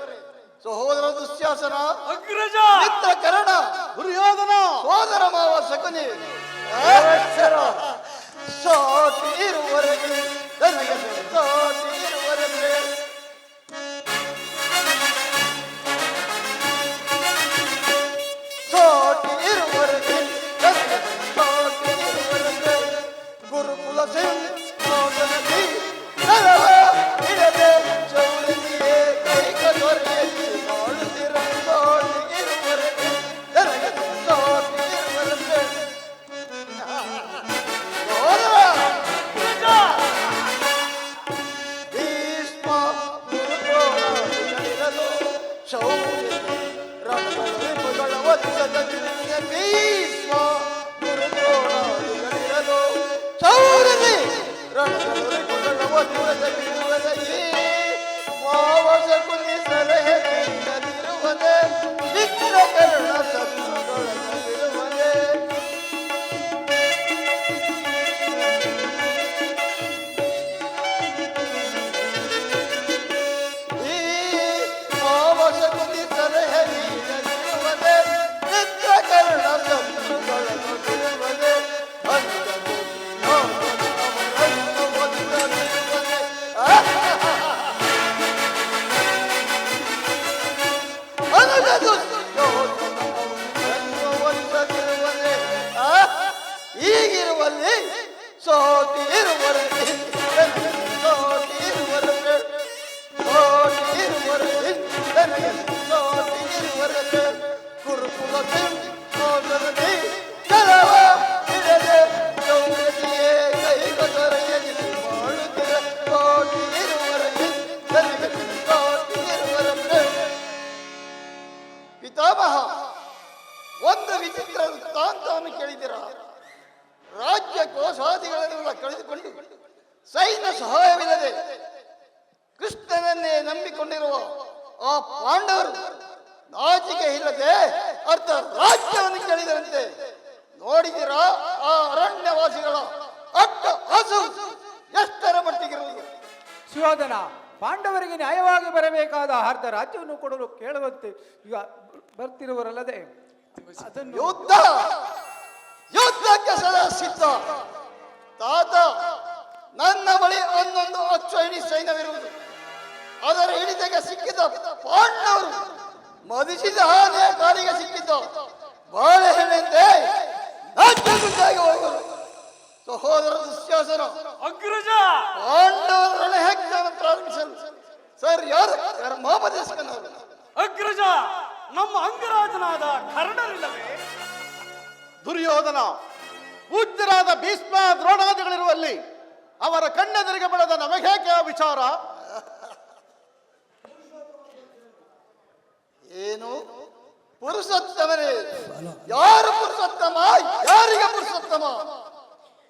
ಸಹೋದರ ದುಶ್ಯಾಸನ, ಅಗ್ರಜ ಮಿತ್ರ ಕರ್ಣ, ದುರ್ಯೋಧನ, ಸೋದರ ಮಾವ ಶಕುನಿ, ಸಾಟಿ ಇರುವರೆಗೆ ನನಗೆ ಸಾಟಿ ಇರುವರೆಗೆ ಸಾಟಿ ಇರುವರೆಗೆ ನನಗೆ ಸಾಟಿ ಇರುವರೆಗೆ ಗುರುಕುಲ ಸಿಂಹಾಸನದಿ ಇಡದೆ ಚೌರಿಯೇ ಕೈಕ ದೊರೆಯಲ್ಲಿ ಮಾಡುತ್ತಿರ ಸಾಟಿ ಇರುವರೆಗೆ ನನಗೆ ಸಾಟಿ ಇರುವರೆಗೆ ಭೀಷ್ಮ ಗುರುದ್ರೋಣರಿರಲು ಶೌರ್ಯ ರಣಗಳ ವಧಿಸದ ಭೀಷ್ಮ ಗುರುದ್ರೋಣರಿರಲು ಶೌರ್ಯದಿ ರಣಗಳ ವಧಿಸದ ಬಿಡುವುದೇ ಮಾವಸ ಕುನಿ ಸಲಹೆ ನೀಡದಿರುವುದೇ ಚಿತ್ರಕರಣ ಶತ್ರುಗಳನ್ನು ಬಿಡುವುದೇ ಈಗಿರುವಲ್ಲಿ ಸೋತಿ ಇರುವರೆಗೆ ಸೋತಿ ಇರುವರೆಗೆ ಸೋತಿ ಇರುವರೆಗೆ ನನಗೆ ಸೋತಿ ಇರುವರೆಗೆ ಗುರುಕುಲ ಸಿಂಹಾಸನದಿ ಕರವ ಹಿಡದೆ ನಂಬಿಕೊಂಡಿರುವ ಆ ಪಾಂಡವರು ನಾಚಿಕೆ ಇಲ್ಲದೆ ಅರ್ಧ ರಾಜ್ಯವನ್ನು ಕೇಳಿದರಂತೆ. ನೋಡಿದಿರಾ ಆ ಅರಣ್ಯವಾಸಿಗಳ ಅಟ್ಟ ಹಸು ಎಷ್ಟರ ಮಟ್ಟಿಗಿರುವುದು? ಸುಯೋಧನ, ಪಾಂಡವರಿಗೆ ನ್ಯಾಯವಾಗಿ ಬರಬೇಕಾದ ಅರ್ಧ ರಾಜ್ಯವನ್ನು ಕೊಡಲು ಕೇಳುವಂತೆ ಈಗ ಬರ್ತಿರುವರಲ್ಲದೆ ಅದನ್ನು ಯುದ್ಧಕ್ಕೆ ಸದಾ ಸಿದ್ಧ. ತಾತ, ನನ್ನ ಬಳಿ ಒಂದೊಂದು ಅಕ್ಷೋಹಿಣಿ ಸೈನ್ಯವಿರುವುದು. ಅದರ ಹಿಡಿತಕ್ಕೆ ಸಿಕ್ಕಿದ ಪಾಂಡವರು ಮದಿಸಿದ ಆನೆಯ ಕಾಲಿಗೆ ಸಿಕ್ಕಿದ್ದ ಬಾಳೆಹಣ್ಣೆಂದೇ ನಾಟ್ಯಗುಂದಾಗಿ ಹೋಗಲು. ಸಹೋದರ ದುಶ್ಯಾಸನ ಅಗ್ರಜ ಪಾಂಡವರ ರಣಹೆಜ್ಜೆಯನ್ನು ಪ್ರಾರಂಭಿಸಲು ಸರ್ ಯಾರು ಮಹಾಪದೇಶಕನವರು? ಅಗ್ರಜ, ನಮ್ಮ ಅಂಗರಾಜನಾದ ಕರ್ಣನಿಲ್ಲವೇ? ದುರ್ಯೋಧನ, ಪೂಜ್ಯರಾದ ಭೀಷ್ಮ ದ್ರೋಣಾದಿಗಳಿರುವಲ್ಲಿ ಅವರ ಕಣ್ಣೆದುರಿಗೆ ಬೆಳೆದ ನಮಗೇಕೆ ಆ ವಿಚಾರ? ಏನು ಪುರುಷೋತ್ತಮನೇ? ಯಾರು ಪುರುಷೋತ್ತಮ? ಯಾರಿಗೆ ಪುರುಷೋತ್ತಮ?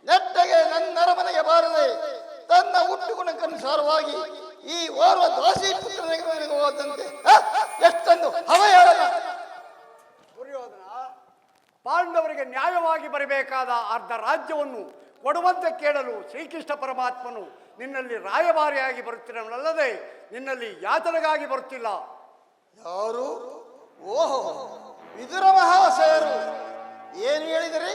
ನೆಟ್ಟಗೆ ನನ್ನ ಅರಮನೆಗೆ ಬಾರದೆ ತನ್ನ ಹುಟ್ಟುಗುಣಕ್ಕನುಸಾರವಾಗಿ ಈ ಓರ್ವ ದಾಸಿ ಪುತ್ರನಿಗೆ ಹೋದಂತೆ ಎಷ್ಟೊಂದು ಅವಹೇಳನ! ದುರ್ಯೋಧನ, ಪಾಂಡವರಿಗೆ ನ್ಯಾಯವಾಗಿ ಬರಬೇಕಾದ ಅರ್ಧ ರಾಜ್ಯವನ್ನು ಕೊಡುವಂತೆ ಕೇಳಲು ಶ್ರೀಕೃಷ್ಣ ಪರಮಾತ್ಮನು ನಿನ್ನಲ್ಲಿ ರಾಯಭಾರಿಯಾಗಿ ಬರುತ್ತಿರಲ್ಲದೆ ನಿನ್ನಲ್ಲಿ ಯಾತನೆಗಾಗಿ ಬರುತ್ತಿಲ್ಲ. ಯಾರು? ಓಹೋ, ವಿದುರ ಮಹಾಶಯರು. ಏನು ಹೇಳಿದರೆ?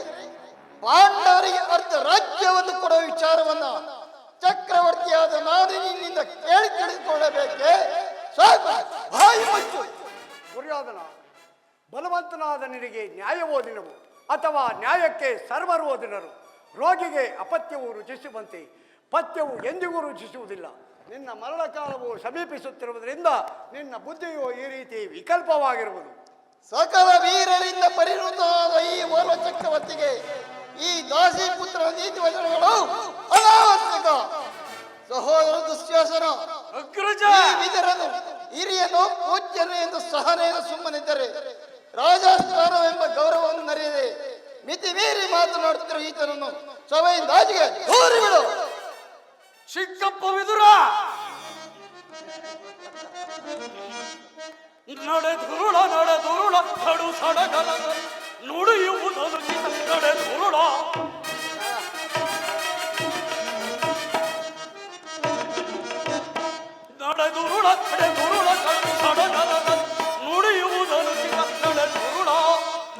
ಪಾಂಡವರಿಗೆ ಅರ್ಧ ರಾಜ್ಯವನ್ನು ಕೊಡುವ ವಿಚಾರವನ್ನ ಚಕ್ರವರ್ತಿಯಾದ ನಾನು ನಿನ್ನಿಂದ ಕೇಳಿ ತಿಳಿದುಕೊಳ್ಳಬೇಕೆ? ಸಾಕು, ಬಾಯಿ ಮುಚ್ಚು. ದುರ್ಯೋಧನ, ಬಲವಂತನಾದ ನಿನಗೆ ನ್ಯಾಯವೋ ದಿನವು ಅಥವಾ ನ್ಯಾಯಕ್ಕೆ ಸರ್ವರು ಓದಿನರು. ರೋಗಿಗೆ ಅಪತ್ಯವು ರುಚಿಸುವಂತೆ ಪಥ್ಯವು ಎಂದಿಗೂ ರುಚಿಸುವುದಿಲ್ಲ. ನಿನ್ನ ಮರಣಕಾಲವು ಸಮೀಪಿಸುತ್ತಿರುವುದರಿಂದ ನಿನ್ನ ಬುದ್ಧಿಯು ಈ ರೀತಿ ವಿಕಲ್ಪವಾಗಿರುವುದು. ಸಕಲ ವೀರರಿಂದ ಪರಿವೃತವಾದ ಈ ಓರ್ವ ಚಕ್ರವರ್ತಿಗೆ ಈ ದಾಸಿ ಪುತ್ರನ ನೀತಿ ವಚನಗಳು ಅನಾವಶ್ಯಕ. ಸಹೋದರ ದುಶ್ಯಾಸನ, ಅಗ್ರಜ ಈ ವಿದುರನು ಹಿರಿಯನು ಪೂಜ್ಯನು ಎಂದು ಸಹನೆಯನ್ನು ಸುಮ್ಮನಿದ್ದರೆ ರಾಜಸ್ಥಾನವೆಂಬ ಗೌರವವನ್ನು ನರೆಯದೆ ಮಿತಿ ಮೀರಿ ಮಾತನಾಡುತ್ತಿರುವ ಈತನನ್ನು ಸಭೆಯಿಂದ ಆಚೆಗೆ ದೂರಿ ಬಿಡು. ಚಿಕ್ಕಪ್ಪ ವಿದುರ, ನಡೆದುರುಳ ನಡೆದುರುಳ ಕಡು ಸಡಗಲ ನುಡಿಯುವುದನು ನಡೆದುರುಳ ನಡೆದುರುಳ ನಡೆದುರುಳ ಕಡು ಸಡಗಲ ನುಡಿಯುವುದನು ನಡೆದುರುಳ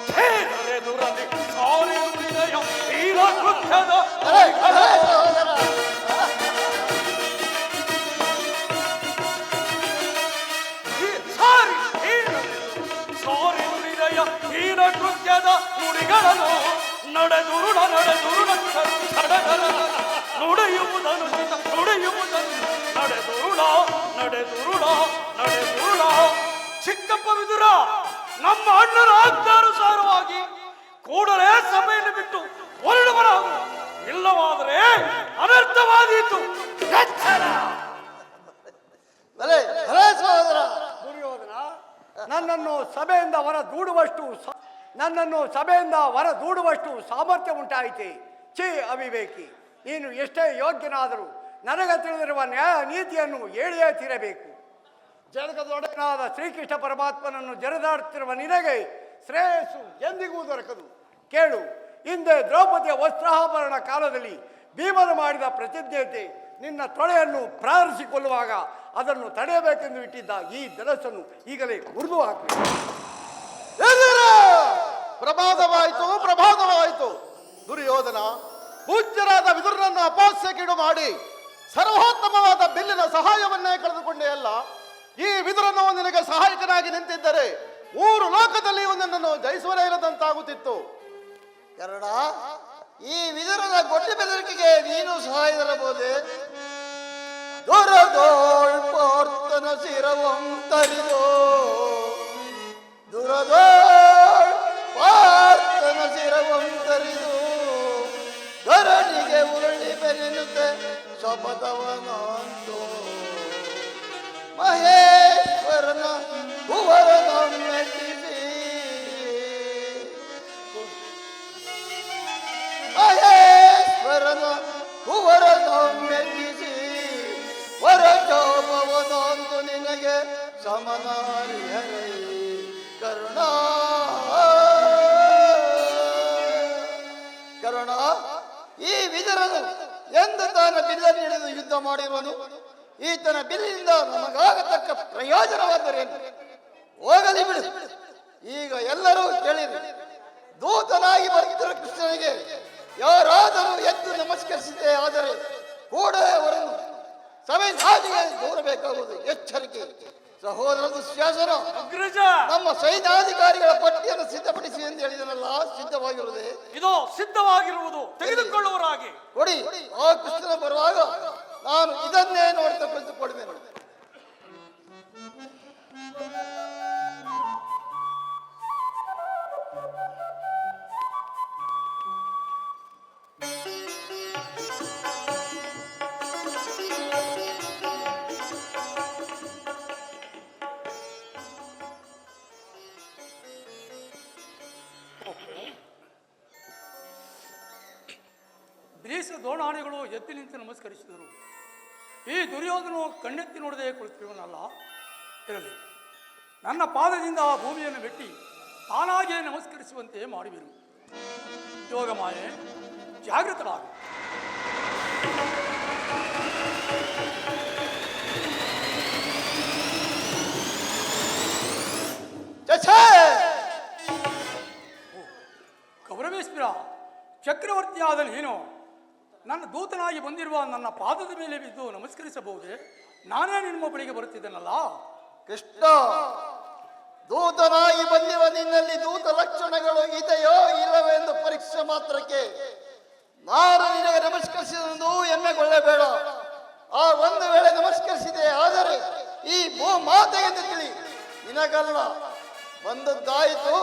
ನಡೆದುರಲಿ ಸಾರಿ ಹೃದಯ ತೀರ ಕೃತ್ಯದ ಸಹೋದರ, ಹೀನ ಕೃತ್ಯದ ನುಡಿಗಳನ್ನು ನಡೆದುರುಳ ನಡೆದುರುಳ ಸಡಗರ ನುಡಿಯುವುದನು ನುಡಿಯುವುದನು ನಡೆದುರುಳ ನಡೆದುರುಳ ನಡೆದುರುಳ. ಚಿಕ್ಕಪ್ಪ ವಿದುರ, ನಮ್ಮ ಅಣ್ಣನ ಆಜ್ಞಾನುಸಾರವಾಗಿ ಕೂಡಲೇ ಸಭೆಯನ್ನು ಬಿಟ್ಟು ಹೊರಡುವರಾಗು, ಇಲ್ಲವಾದರೆ ಅನರ್ಥವಾದೀತು. ಎಚ್ಚರ! ಭಲೆ ಭಲೆ ಸಹೋದರ. ದುರ್ಯೋಧನ, ನನ್ನನ್ನು ಸಭೆಯಿಂದ ಹೊರ ದೂಡುವಷ್ಟು ಸಾಮರ್ಥ್ಯ ಉಂಟಾಯಿತೆ. ಛೀ ಅವಿವೇಕಿ, ನೀನು ಎಷ್ಟೇ ಯೋಗ್ಯನಾದರೂ ನನಗೆ ತಿಳಿದಿರುವ ನ್ಯಾಯ ನೀತಿಯನ್ನು ಹೇಳಿಯೇ ತೀರಬೇಕು. ಜಗದೊಡೆಯನಾದ ಶ್ರೀಕೃಷ್ಣ ಪರಮಾತ್ಮನನ್ನು ಜರೆದಾಡುತ್ತಿರುವ ನಿನಗೆ ಶ್ರೇಯಸ್ಸು ಎಂದಿಗೂ ದೊರಕದು. ಕೇಳು, ಹಿಂದೆ ದ್ರೌಪದಿಯ ವಸ್ತ್ರಾಭರಣ ಕಾಲದಲ್ಲಿ ಭೀಮನು ಮಾಡಿದ ಪ್ರತಿಜ್ಞೆಯಂತೆ ನಿನ್ನ ತೊಳೆಯನ್ನು ಪ್ರಾರಂಭಿಸಿಕೊಳ್ಳುವಾಗ ಅದನ್ನು ತಡೆಯಬೇಕೆಂದು ಇಟ್ಟಿದ್ದ ಈ ಧನಸ್ಸನ್ನು ಈಗಲೇ ಮುರಿದು ಹಾಕಬೇಕು. ಪ್ರಭಾತವಾಯಿತು. ದುರ್ಯೋಧನ, ಪೂಜ್ಯರಾದ ವಿದುರನನ್ನು ಅಪಹಾಸ್ಯಕ್ಕಿಡು ಮಾಡಿ ಸರ್ವೋತ್ತಮವಾದ ಬಿಲ್ಲಿನ ಸಹಾಯವನ್ನೇ ಕಳೆದುಕೊಂಡೆಯಲ್ಲ. ಈ ವಿದುರನು ನಿನಗೆ ಸಹಾಯಕನಾಗಿ ನಿಂತಿದ್ದರೆ 3 ಲೋಕದಲ್ಲಿಯೂ ನನ್ನನ್ನು ಜಯಿಸುವರೇ ಇಲ್ಲದಂತಾಗುತ್ತಿತ್ತು. ಕರ್ಣ, ಈ ವಿದುರನ ಗೊಡ್ಡೆ ಬೆದರಿಕೆಗೆ ನೀನು ಸಹಾಯದರಬಹುದೇ? ದುರದೋಳ್ ಪಾರ್ಥನ ಶಿರವಂ ತರಿದೋ, ದುರದೋಳ್ ಪಾರ್ಥನ ಶಿರವಂ ತರಿದು ಧರಣಿಗೆ ಉರುಳಿ ಬೆನ್ನುತ್ತೆ ಶಪಥವನಂತು ಮಹೇಶ್ವರನ ಕುವರನ ಮೆಟ್ಟಿಸಿ ಮಹೇಶ್ವರನ ಕುವರನ ಮೆಟ್ಟಿಸಿ ವರಜೋಪವನಂತು ಕರುಣ ಕರುಣ ಈ ವಿದುರನು ಎಂದು ತಾನ ಬಿಲ್ಲನ್ನು ಹಿಡಿದು ಯುದ್ಧ ಮಾಡಿರುವನು. ಈತನ ಬಿಲ್ಲಿನಿಂದ ನಮಗಾಗತಕ್ಕ ಪ್ರಯೋಜನವಾದರೇನು? ಹೋಗಲಿ ಬಿಡು. ಈಗ ಎಲ್ಲರೂ ಕೇಳಿರಿ. ದೂತನಾಗಿ ಬರುತ್ತಿರುವ ಕೃಷ್ಣನಿಗೆ ಯಾರಾದರೂ ಎದ್ದು ನಮಸ್ಕರಿಸಿದ್ದೇ ಆದರೆ ಕೂಡಲೇ ಅವರನ್ನು ಸಭೆಗೆ ದೂರಬೇಕಾಗುವುದು ಎಚ್ಚರಿಕೆ. ಸಹೋದರ ದುಶ್ಯಾಸನ, ನಮ್ಮ ಸೈನ್ಯಾಧಿಕಾರಿಗಳ ಪಟ್ಟಿಯನ್ನು ಸಿದ್ಧಪಡಿಸಿ ಎಂದು ಹೇಳಿದನಲ್ಲ, ಸಿದ್ಧವಾಗಿರುವುದೇ? ಇದು ಸಿದ್ಧವಾಗಿರುವುದು, ತೆಗೆದುಕೊಳ್ಳುವರಾಗಿ ಕೊಡಿ. ಆ ಕೃಷ್ಣನ ಬರುವಾಗ ನಾನು ಇದನ್ನೇ ನೋಡ್ತಾ ಕುಳಿತುಕೊಳ್ಬೇಕು. ಭೀಷ ದೋಣಾಣಿಗಳು ಎದ್ದು ನಿಂತು ನಮಸ್ಕರಿಸಿದರು. ಈ ದುರ್ಯೋಧನು ಕಣ್ಣೆತ್ತಿ ನೋಡದೆ ಕುಳಿತಿರುವನಲ್ಲ. ಇರಲಿ, ನನ್ನ ಪಾದದಿಂದ ಆ ಭೂಮಿಯನ್ನು ಮೆಟ್ಟಿ ತಾನಾಗಿಯೇ ನಮಸ್ಕರಿಸುವಂತೆ ಮಾಡುವಿರು. ಯೋಗ ಮಾಯೆ, ಜಾಗೃತರಾಗ. ಕೌರವೇಶ್ವರ, ಚಕ್ರವರ್ತಿಯಾದ ನೀನು ನನ್ನ ದೂತನಾಗಿ ಬಂದಿರುವ ನನ್ನ ಪಾದದ ಮೇಲೆ ಬಿದ್ದು ನಮಸ್ಕರಿಸಬಹುದೇ? ನಾನೇ ನಿಮ್ಮ ಬಳಿಗೆ ಬರುತ್ತಿದ್ದೇನಲ್ಲ. ಕೃಷ್ಣ, ದೂತನಾಗಿ ಬಂದಿರುವ ನಿನ್ನಲ್ಲಿ ದೂತ ಲಕ್ಷಣಗಳು ಇದೆಯೋ ಇಲ್ಲವೆಂದು ಪರೀಕ್ಷೆ ಮಾತ್ರಕ್ಕೆ ನಾನು ನಿನಗೆ ನಮಸ್ಕರಿಸಿದಂದು ಹೆಮ್ಮೆಗೊಳ್ಳಬೇಡ. ಆ ಒಂದು ವೇಳೆ ನಮಸ್ಕರಿಸಿದೆ ಆದರೆ ಈ ಭೂ ಮಾತೆ ಎಂದು ತಿಳಿ. ನಿನಗಲ್ಲ, ಬಂದದ್ದಾಯಿತು.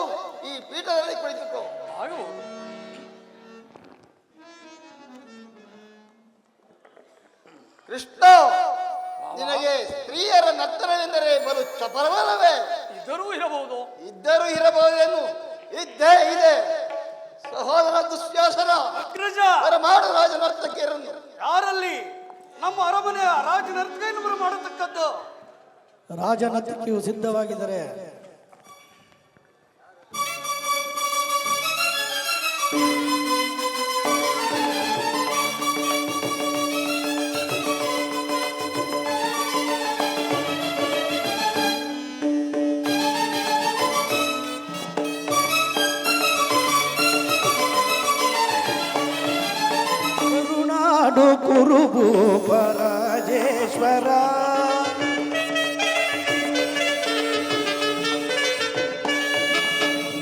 ಈ ಪೀಠದಲ್ಲಿ ಕುಳಿತುಕೋ. ಆಗುವುದು. ಕೃಷ್ಣ, ನಿನಗೆ ಸ್ತ್ರೀಯರ ನರ್ತನವೆಂದರೆ ಬಲು ಚಪಲವಲ್ಲವೇ? ಇದ್ದರೂ ಇರಬಹುದು. ಇದ್ದರೂ ಇರಬಹುದೇನು? ಇದ್ದೇ ಇದೆ. ಸಹೋದರ ದುಶ್ಯಾಸನ, ಮಾಡು ರಾಜ ನರ್ತಕಿಯರನ್ನು. ಯಾರಲ್ಲಿ? ನಮ್ಮ ಅರಮನೆಯ ರಾಜ ನರ್ತಕಿಯನ್ನು ಮಾಡತಕ್ಕದ್ದು. ರಾಜನರ್ತಿಕೆಯು ಸಿದ್ಧವಾಗಿದ್ದರೆ ಕರುನಾಡು ಕುರುಭೂಪ ರಾಜೇಶ್ವರ,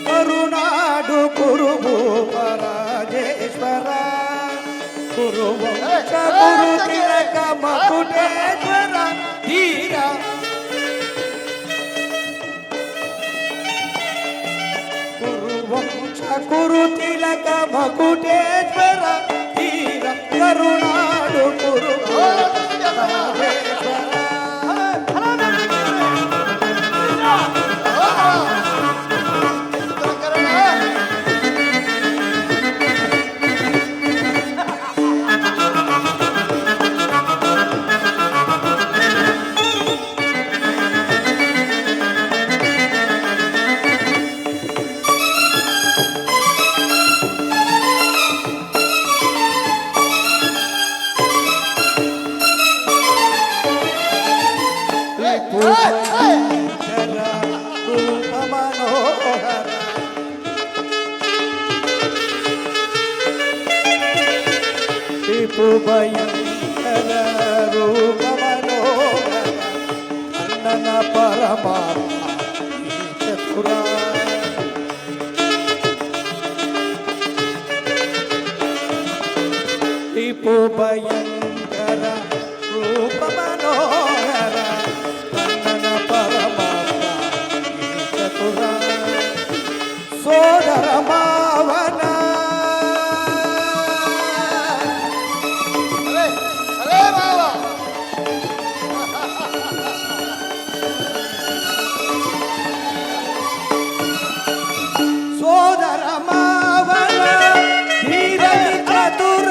ಕರುನಾಡು ಕುರುಭೂಪ ರಾಜೇಶ್ವರ, ಕುರುವಂಶ ಗುರು ತಿಲಕ ಮಕುಟೇಶ್ವರ ಧೀರ, ಕುರುವಂಶ ಗುರು ತಿಲಕ ಮಕುಟೇಶ್ವರ ಧೀರ, ಕರುನಾಡು ಕುರುಭೂಪ ರಾಜೇಶ್ವರ. ರೂಪ ಮನೋಹರ, ಟಿಪು ಭಯಂಕರ ರೂಪ ಮನೋಹರ, ಅಣ್ಣನ ಪರಮಾತ್ಮ ಚತುರ, ಟಿಪು ಭಯಂಕರ ರೂಪ ಮನೋಹರ, ಕಣ್ಣನ ಪರಮಾತ್ಮ ಚತುರ, ಸೋದರ ಮಾವನ ಅಲೇ ಮಾವ, ಸೋದರ ಮಾವನ ಧೀರ ಚತುರ,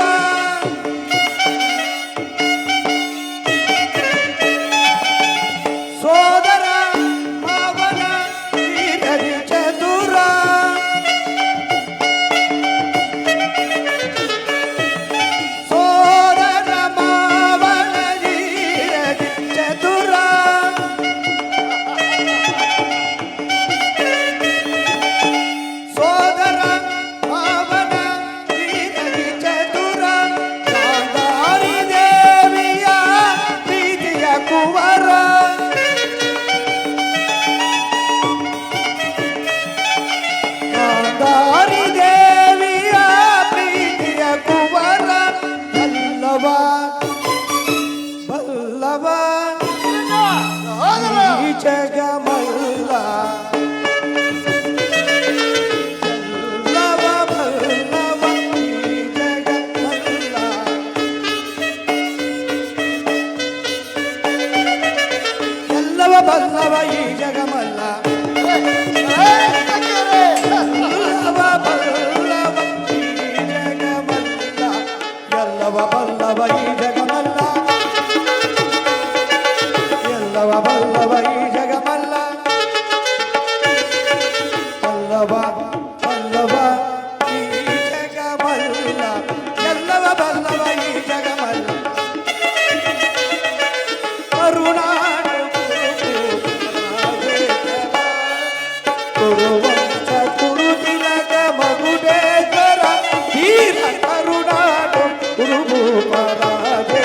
ಕುವರ ಗಾಂಧಾರಿ ದೇವಿಯ ಪ್ರೀತಿಯ ಕುವರ ಬಲ್ಲವ ಬಲ್ಲವ ಈ ಜಗಮಲ್ಲ ಬಲ್ಲವ ಬಲ್ಲವ ಈ ಜಗಮಲ್ಲ ಎಲ್ಲವ ಬಲ್ಲವ ಈ ಜಗಮಲ್ಲ ಬಲ್ಲವ ಬಲ್ಲವ ಈ ಜಗಮಲ್ಲ ಎಲ್ಲವ ಬಲ್ಲವ ಈ ಜಗಮಲ್ಲ ಎಲ್ಲವ ಬಲ್ಲವ ಈ ಜಗಮಲ್ಲ ಬಲ್ಲವ ಬಲ್ಲವ ಈ ಜಗಮಲ್ಲ ಎಲ್ಲವ ಬಲ್ಲವ ಈ ಜಗಮಲ್ಲ ಕರುಣಾಡು ಕುರುವಂಶ ಕುರುತಿಲಕ ಮಗುಡೇಶ್ವರ ಧೀರ ಕರುಣಾಡು ಕುರುಭೂಪರಾಜೇಶ್ವರ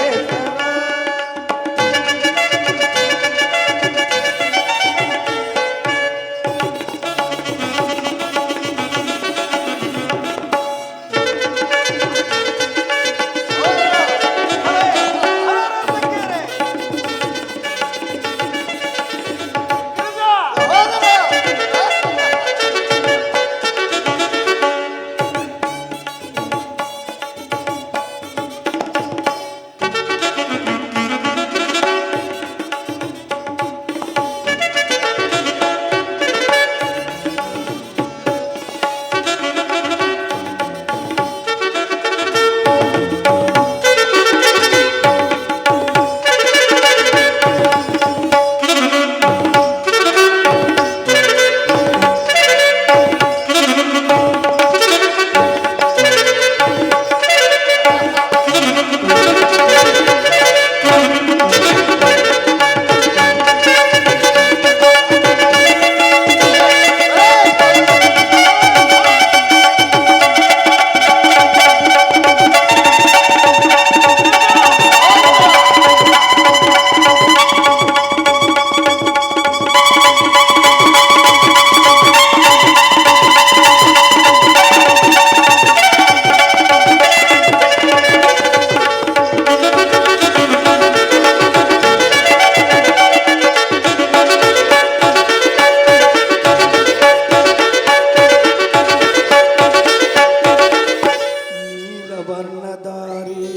ನೀಲವರ್ಣಧಾರಿ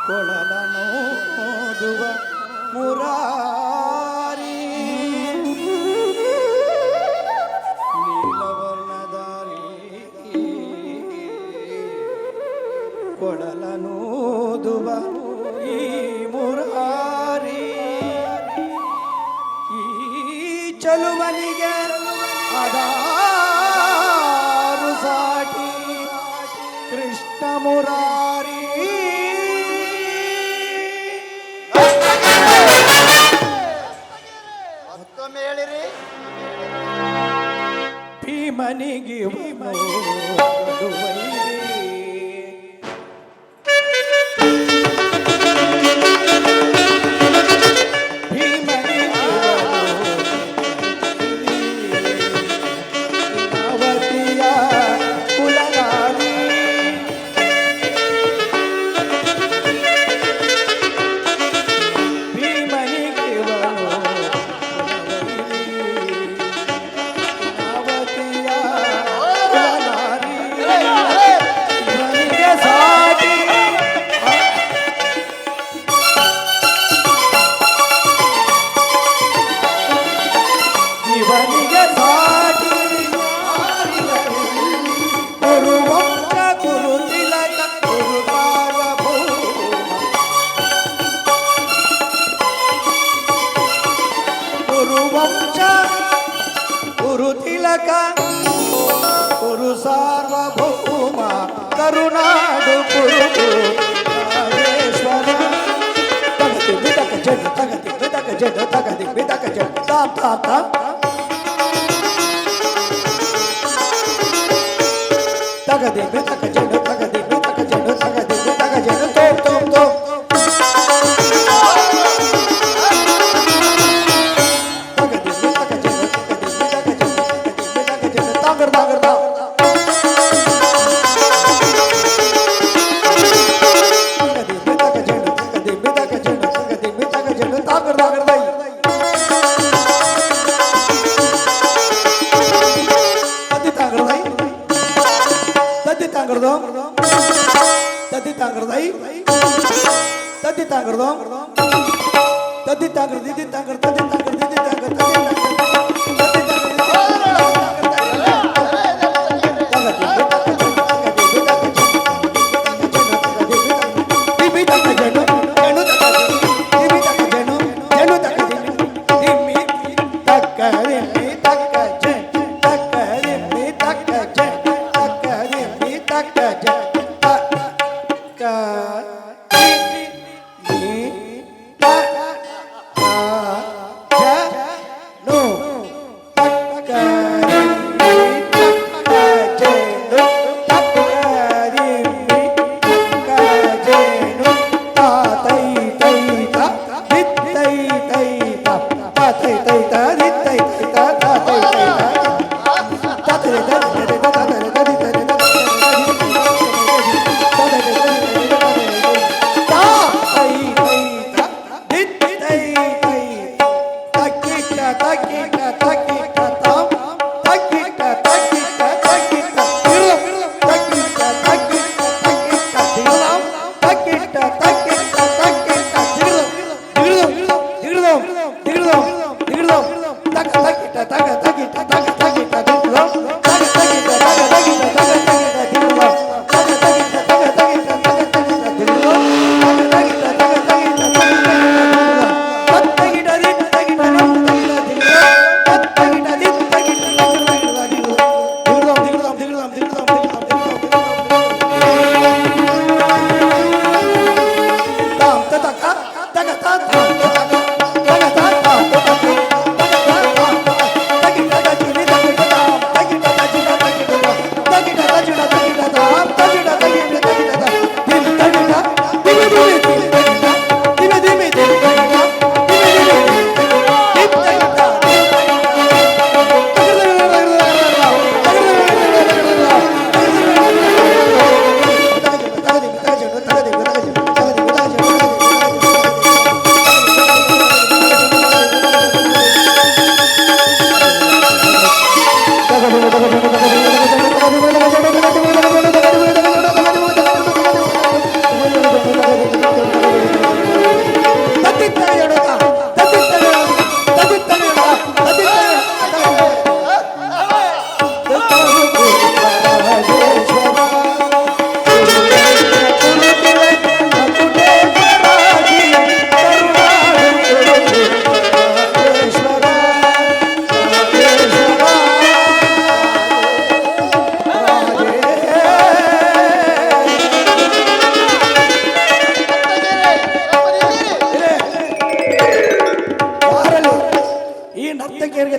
ಕೊಳಲನು ಓದುವ ಮುರಾರಿ ನೀಲವರ್ಣಧಾರಿ ಕೊಳಲನು ಓದುವ ಈ ಮುರಾರಿ ಈ ಚಲುವನಿಗೆ ಅದಾರು ಸಾಟಿ ಕೃಷ್ಣ ಮುರಾರಿ ಮತ್ತೊಮ್ಮೆ ಹೇಳಿರಿ. ಭೀಮನಿಗೆ ಅವತಿಯ ಕುಲನಾರಿ ಭೀಮನಿಗೆ ಅವತಿಯ ಕುಲನಾರಿ ಇವನಿಗೆ ಸಾಟಿ ಇವನಿಗೆ ಸಾಟಿ ಕುರುವಂಶ ಕುರು ತಿಲಕ ಕುರು ಸಾರ್ವಭೌಮ ಕುರುವಂಶ ಕುರು ತಿಲಕ ಕುರು ಸಾರ್ವಭೌಮ ಕರುನಾಡು ಕುರು ರಾಜೇಶ್ವರ ತಗತಿ ಬಿದಕ ಜಡ ತಗತಿ ಬಿದಕ ಜಡ ತಗತಿ ಬಿದಕ ಜಡ ತಾಪ್ ತಾಪ್ ತಾಪ್ ತಗದಿ ಬಿದಕ ಜಡ ತಗದಿ ಬಿದಕ ಜಡ ತಗದಿ ಬಿದಕ ಜಡ ತೋಪ್ ತೋಪ್ ತೋಪ್ ತಾಂಗ್ರದು ತದ್ದಿ ತಾಂಗ್ರ ದಿದ್ದಿ ತಾಂಗ್ರ ತದ್ದಿ ತಾಂಗ್ರ ದಿದ್ದಿ ತಾಂಗ್ರ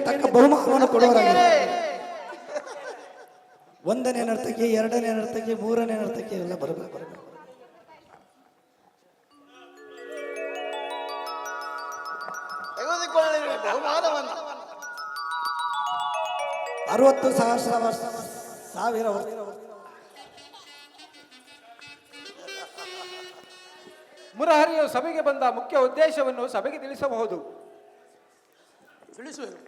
ತಕ್ಕ ಬಹುಮಾನವನ್ನು ಕೊಡುವರಾಗಿದೆ. ಒಂದನೇ ನರ್ತಕಿ, ಎರಡನೇ ನರ್ತಕಿ, ಮೂರನೇ ನರ್ತಕಿ ಎಲ್ಲ ಬರಬೇಕು. ತೆಗೆದುಕೊಳ್ಳಿ ಬಹುಮಾನವನ್ನು. 60,000 ವರ್ಷ ಮುರಹರಿಯು ಸಭೆಗೆ ಬಂದ ಮುಖ್ಯ ಉದ್ದೇಶವನ್ನು ಸಭೆಗೆ ತಿಳಿಸಬಹುದು. ತಿಳಿಸುವರು.